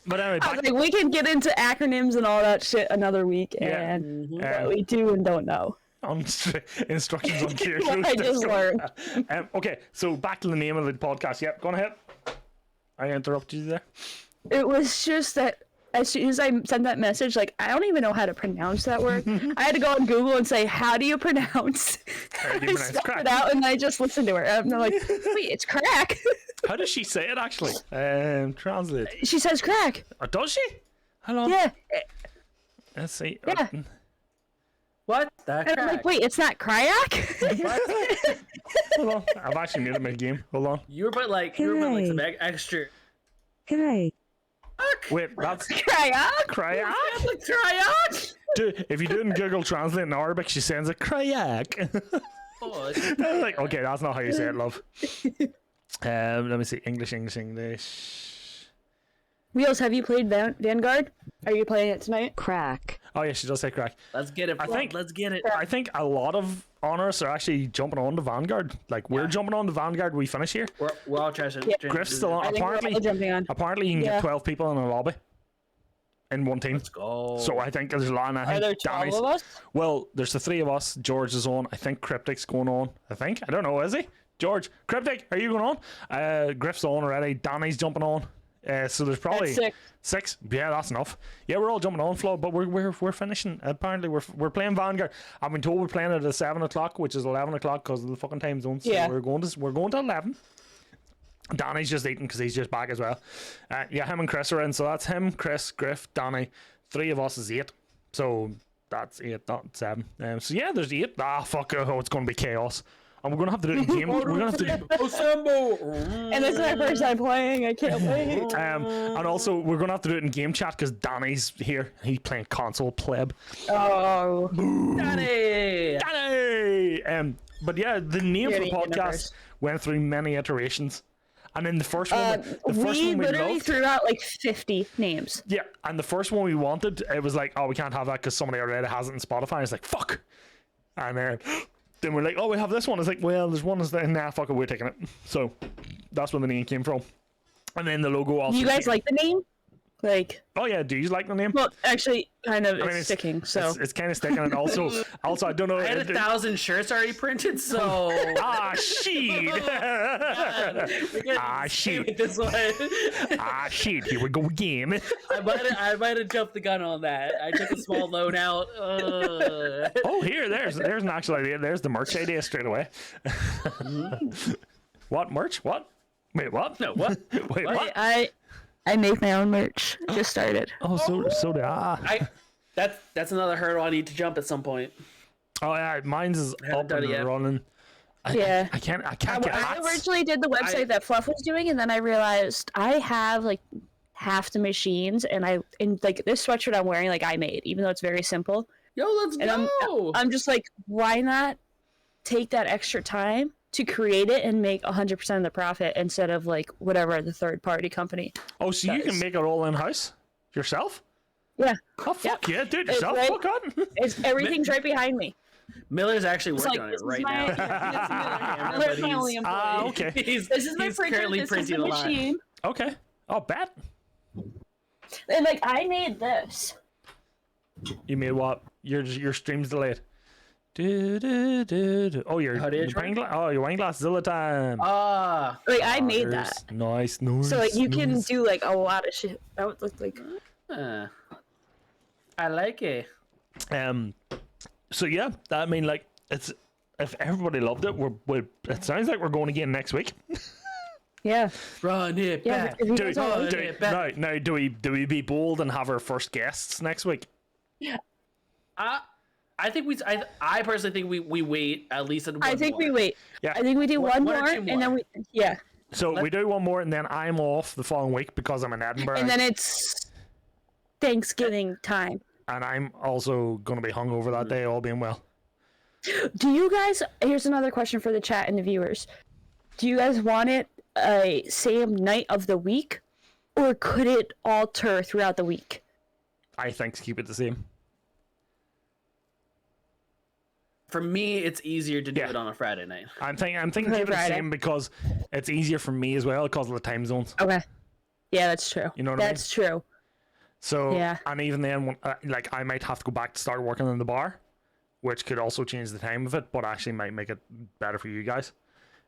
But anyway, I back, was like, we can get into acronyms and all that shit another week, Yeah. and what we do and don't know. on instructions on clear What I just learned. Okay, so back to the name of the podcast. Yep, go on ahead. I interrupted you there. It was just that as soon as I sent that message, like, I don't even know how to pronounce that word. I had to go on Google and say, how do you pronounce? How do you I pronounce spelled crack? it out, and I just listened to her. And I'm like, wait, it's crack. How does she say it actually? Translate. She says crack. Or does she? Hold on. Yeah. Let's see. Yeah. What the And I'm like, heck? wait, it's not Craic? Hold on. I've actually made it my game. Hold on. You were putting like some extra. Hey. Wait, that's Craic? Craic? Try out. Dude, if you do it in Google Translate in Arabic, she sends it Craic. Oh, Like, okay, that's not how you say it, love. Let me see. English. Wheels, have you played Vanguard? Are you playing it tonight? Crack. Oh yeah, she does say crack. let's get it. Let's get it. I think a lot of honors are actually jumping on to Vanguard. Like we're jumping on to Vanguard. We finish here. We're all trying to. Griff's still on. I think we're all jumping on. Apparently, you can Yeah. get 12 people in a lobby in one team. Let's go. So I think there's a lot. And I think Are there 12 Danny's. of us? Well, there's the 3 of us. George is on. I think Cryptic's going on. I don't know. Is he? George, Cryptic, are you going on? Griff's on already. Danny's jumping on. So there's probably That's 6. Yeah, that's enough. Yeah, we're all jumping on, Flo, but we're finishing. Apparently, we're playing Vanguard. I've been told we're playing it at 7 o'clock, which is 11 o'clock because of the fucking time zone. So Yeah. we're going to 11. Danny's just eating because he's just back as well. Yeah, him and Chris are in, so that's him, Chris, Griff, Danny. 3 of us is 8. So that's 8, not 7. So yeah, there's 8. Ah, fuck. Oh, it's going to be chaos. And we're going to have to do it in game. We're going to have to do. Assemble. And this is my first time playing. I can't wait. And also, we're going to have to do it in game chat because Danny's here. He's playing console pleb. Oh. Danny. Danny! But yeah, the name for the Beauty podcast universe. went through many iterations. And then the first one, the first We one we literally loved. threw out like 50 names. Yeah, and the first one we wanted, it was like, oh, we can't have that because somebody already has it in Spotify. It's like, fuck. And then we're like, oh, we have this one. It's like, well, there's one that's there. Nah, fuck it, we're taking it. So that's where the name came from. And then the logo also. Do you guys like the name? Like, Oh yeah, do you like the name? well, actually, kind of, I mean, it's sticking. So it's kind of sticking, and also I don't know. I had 1,000 shirts already printed, so. Ah shit! Ah shit! This one. Ah shit! Here we go again. I might have jumped the gun on that. I took a small loan out. Oh, there's an actual idea. There's the merch idea straight away. What merch? What? Wait, what? No, what? Wait, what? I make my own merch. Just started. Oh, so did I. That's another hurdle I need to jump at some point. Oh yeah, mine's is haven't up done and it yet. running. Yeah. I can't get I hats. originally did the website that Fluff was doing, and then I realized I have like half the machines, and like this sweatshirt I'm wearing, like I made, even though it's very simple. Yo, let's And go. I'm just like, why not take that extra time to create it and make 100% of the profit instead of like whatever the third party company. Oh, so you can make it all in house yourself? Yeah, Oh fuck yeah, do it yourself. right. Fuck on. everything's right behind me. Miller's actually It's working like, on this it is right my, now. Miller's my only employee. Ah, okay. He's This is my printer. currently This is printing the a line. machine. Okay. Oh, bet. And like I made this. You made what? Your stream's delayed. Do. Oh, your How do you try? wine glass. Oh, your wine glass Zilla time. Ah, Like I made that. Nice. So like you can nice. do like a lot of shit. That would look like I like it. So yeah, I mean, like, it's if everybody loved it, it sounds like we're going again next week. yeah. Run it Yeah, back. if you Do, guys all like do, it back. now, do we be bold and have our first guests next week? I think I personally think we wait at least one I think more. we wait. Yeah. I think we do one one or more, two and then more. yeah, So we do one more, and then I'm off the following week because I'm in Edinburgh, and then it's Thanksgiving time. and I'm also going to be hungover that day, all being well. Do you guys? Here's another question for the chat and the viewers. Do you guys want it a same night of the week, or could it alter throughout the week? I think keep it the same. For me, it's easier to do it on a Friday night. I'm thinking keep it the same because it's easier for me as well because of the time zones. Okay. Yeah, that's true. You know what I mean? That's true. So, yeah. And even then, like, I might have to go back to start working in the bar, which could also change the time of it, but actually might make it better for you guys.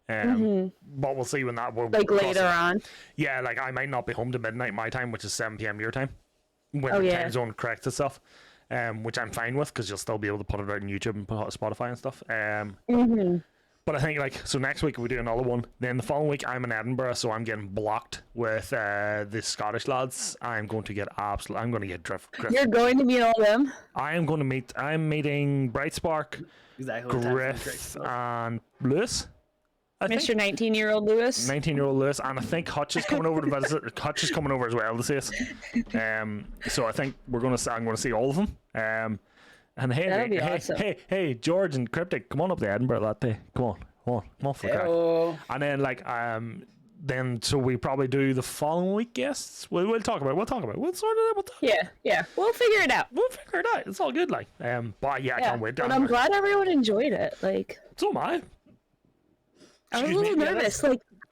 But we'll see when that will. Like later on. Yeah, like I might not be home to midnight my time, which is 7 p.m. your time, when the time zone corrects itself. Which I'm fine with because you'll still be able to put it out on YouTube and put it on Spotify and stuff. But I think so next week we do another one. Then the following week I'm in Edinburgh, so I'm getting blocked with the Scottish lads. I'm going to get drift. You're going to meet all them? I'm meeting Brightspark, Griff, and Lewis. Mr. 19-year-old Lewis. 19-year-old Lewis, and I think Hutch is coming over to visit. Hutch is coming over as well to see us. So I think I'm going to see all of them. And awesome. hey, George and Cryptic, come on up to Edinburgh that day. Come on for the crack. And then then so we probably do the following week guests. We'll talk about it. We'll sort it out. Yeah. We'll figure it out. It's all good. But yeah, I can't wait. But I'm glad everyone enjoyed it. So am I. I was a little nervous.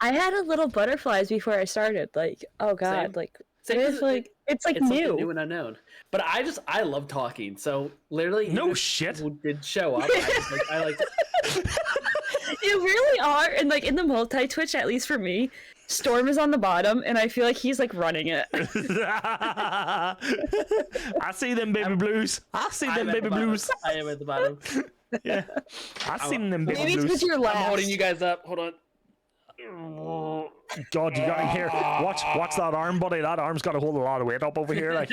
I had a little butterflies before I started. Oh god. Same. It's new. New and unknown. But I love talking. So literally, no shit. Who did show up? I like. You really are, and in the multi-Twitch, at least for me, Storm is on the bottom, and I feel like he's running it. I see them baby blues. I am at the bottom. Yeah, I seen them baby Maybe blues. it's because you're last. I'm holding you guys up. Hold on. God, you got to hear. Watch that arm, buddy. That arm's got to hold a lot of weight up over here.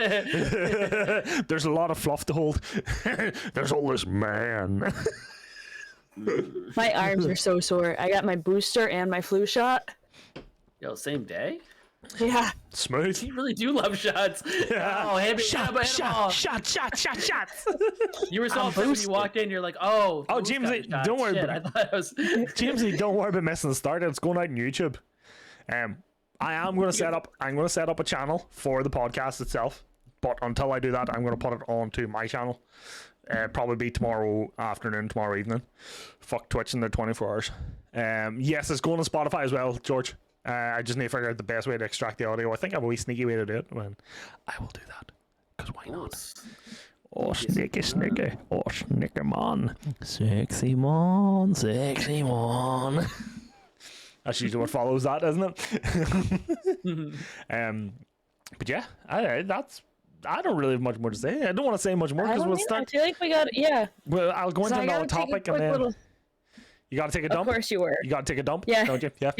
There's a lot of fluff to hold. There's all this man. My arms are so sore. I got my booster and my flu shot. Yo, same day? Yeah. Smooth. You really do love shots. Yeah. Oh, hit me. Shot. You were so upset when you walked in. You're like, oh, Jamesy, don't worry. I thought it was. Jamesy, don't worry about missing the start. It's going out on YouTube. I'm going to set up a channel for the podcast itself. But until I do that, I'm going to put it onto my channel. Probably be tomorrow afternoon, tomorrow evening. Fuck Twitch in their 24 hours. Yes, it's going on Spotify as well, George. I just need to figure out the best way to extract the audio. I think I have a wee sneaky way to do it. I will do that. Because why not? Oh, sneaky. Oh, sneaky man. Sexy man. That's usually what follows that, isn't it? But yeah, I don't really have much more to say. I don't want to say much more because we'll start. I feel like we got Well, I'll go into another topic and then. You gotta take a dump? Of course you were. You gotta take a dump? Yeah. Don't you? Yeah.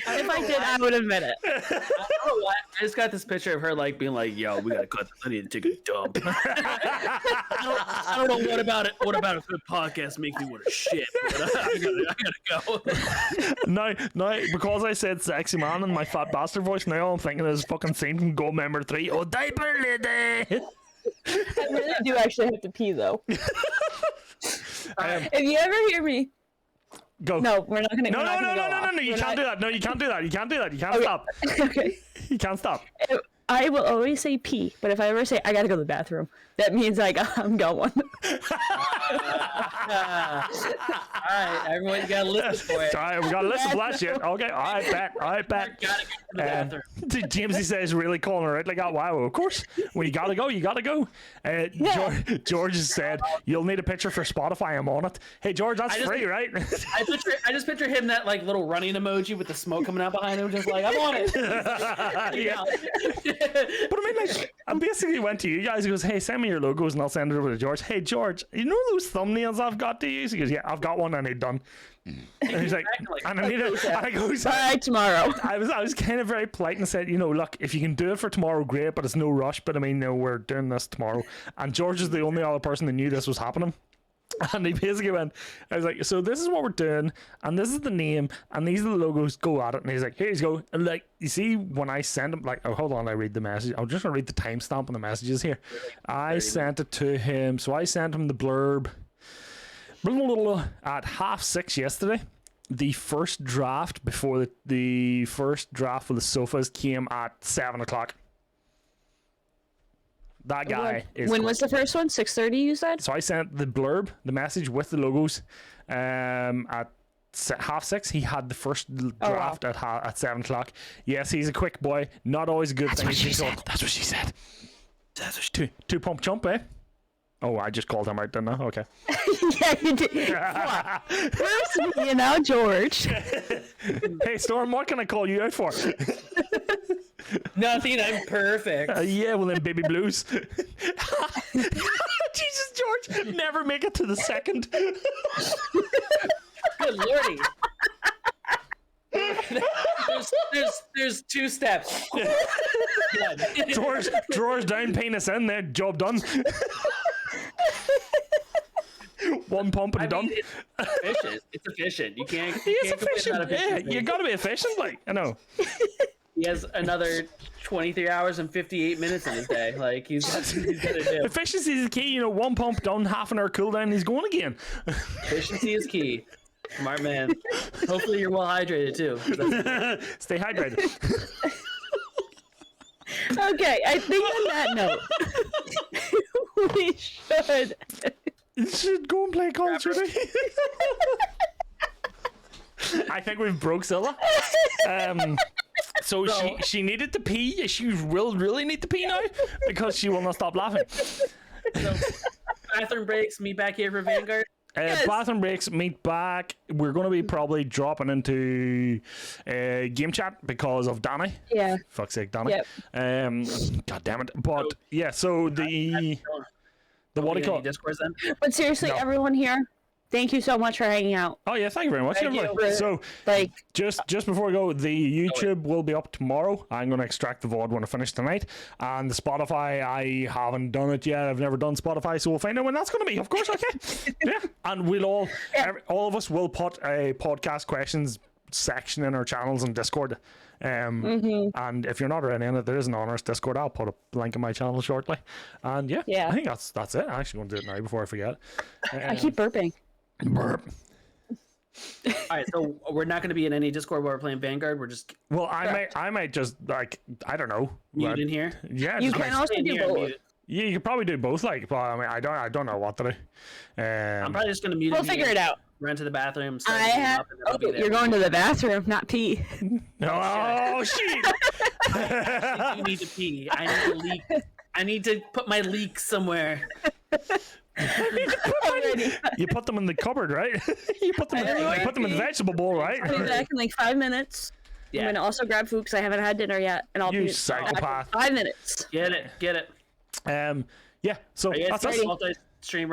If I did, I would admit it. I just got this picture of her being like, yo, we gotta cut this. I need to take a dump. I don't know what about a good podcast makes me want to shit. But I gotta go. Now, because I said sexy man in my fat bastard voice, now all I'm thinking is fucking scene from Gold Member 3. Oh, diaper lady! I really do actually have to pee though. If you ever hear me, go. No, we're not gonna. No! You can't do that. No, you can't do that. You can't stop. Okay. You can't stop. I will always say pee, but if I ever say I gotta go to the bathroom, that means I'm going. All right, everyone, you gotta listen for it. All right, we gotta listen for that shit. Okay, all right, bet. Gotta go to the bathroom. Jamesy says really calling her out like that. Wow, of course. When you gotta go, you gotta go. George said you'll need a picture for Spotify. I'm on it. Hey, George, that's free, right? I just picture him that little running emoji with the smoke coming out behind him, just I'm on it. Yeah. But I mean, I basically went to you guys. He goes, hey, send me your logos and I'll send it over to George. Hey, George, you know those thumbnails I've got to use? He goes, yeah, I've got one. I need done. And he's like, and I need it. And I go, bye tomorrow. I was kind of very polite and said, look, if you can do it for tomorrow, great, but it's no rush. But I mean, no, we're doing this tomorrow. And George is the only other person that knew this was happening. And he basically went, I was like, so this is what we're doing, and this is the name, and these are the logos, go at it. And he's like, here you go. And you see, when I sent him, oh, hold on, I read the message. I'm just going to read the timestamp on the messages here. I sent it to him. So I sent him the blurb. at 6:30 yesterday. The first draft before the first draft for the sofas came at 7:00. That guy is. When was the first one? 6:30. You said. So I sent the blurb, the message with the logos, at 6:30. He had the first draft at 7:00. Yes, he's a quick boy. Not always a good thing. What she said. That's what she said. That's what she. Two pump chump, eh? Oh, I just called him out, didn't I? Okay. Yeah, you did. Where's me now, George? Hey, Storm, what can I call you out for? Nothing. I'm perfect. Yeah, well then, baby blues. Jesus, George, never make it to the second. Good lordy. there's 2 steps. Drawers down, penis in there, job done. One pump and done. It's efficient. It's efficient. You can't. He is can't complain efficient. about Yeah, efficiency. you gotta be efficient, like, I know. He has another 23 hours and 58 minutes in his day. Like he's gonna do. Efficiency is the key. One pump done, half an hour cooldown, he's going again. Efficiency is key. Smart man. Hopefully you're well hydrated too. Stay hydrated. Okay, I think on that note, we should. You should go and play Call of Duty. I think we've broke Zilla. So she needed to pee. She will really need to pee now because she will not stop laughing. So, bathroom breaks. Meet back here for Vanguard. Yes. Bathroom breaks, meet back. We're going to be probably dropping into game chat because of Danny. Yeah. Fuck's sake, Danny. Yep. God damn it. But yeah, so the what do you call it? Discourse then? But seriously, No. everyone here, thank you so much for hanging out. Oh yeah, thank you very much. Thank everybody. you. So Like, just before we go, the YouTube will be up tomorrow. I'm going to extract the VOD when I finish tonight. And the Spotify, I haven't done it yet. I've never done Spotify, so we'll find out when that's going to be. Of course, okay. Yeah, and we'll all of us will put a podcast questions section in our channels and Discord. And if you're not already in it, there is an honors Discord. I'll put a link in my channel shortly. And yeah, Yeah. I think that's it. I'm actually going to do it now before I forget. I keep burping. Burp. All right, so we're not going to be in any Discord while we're playing Vanguard. We're just Well, I might just, like, I don't know. mute in here. Yeah, You just can like, also In do here and both. mute. yeah, you could probably do both. Like, but I mean, I don't know what to do. I'm probably just going to mute. We'll in figure here, it out. Run to the bathroom. Start I getting have. up, and then I'll be there. You're going to the bathroom, not pee. Oh shit! I need to pee. I need to leak. I need to put my leak somewhere. You put them in the cupboard, right? you put them in the vegetable bowl, right? I'll be back in like 5 minutes. Yeah. I'm gonna also grab food because I haven't had dinner yet, and I'll You be back psychopath. in 5 minutes. Get it. Yeah. So Are you that's guys us. multi-stream running?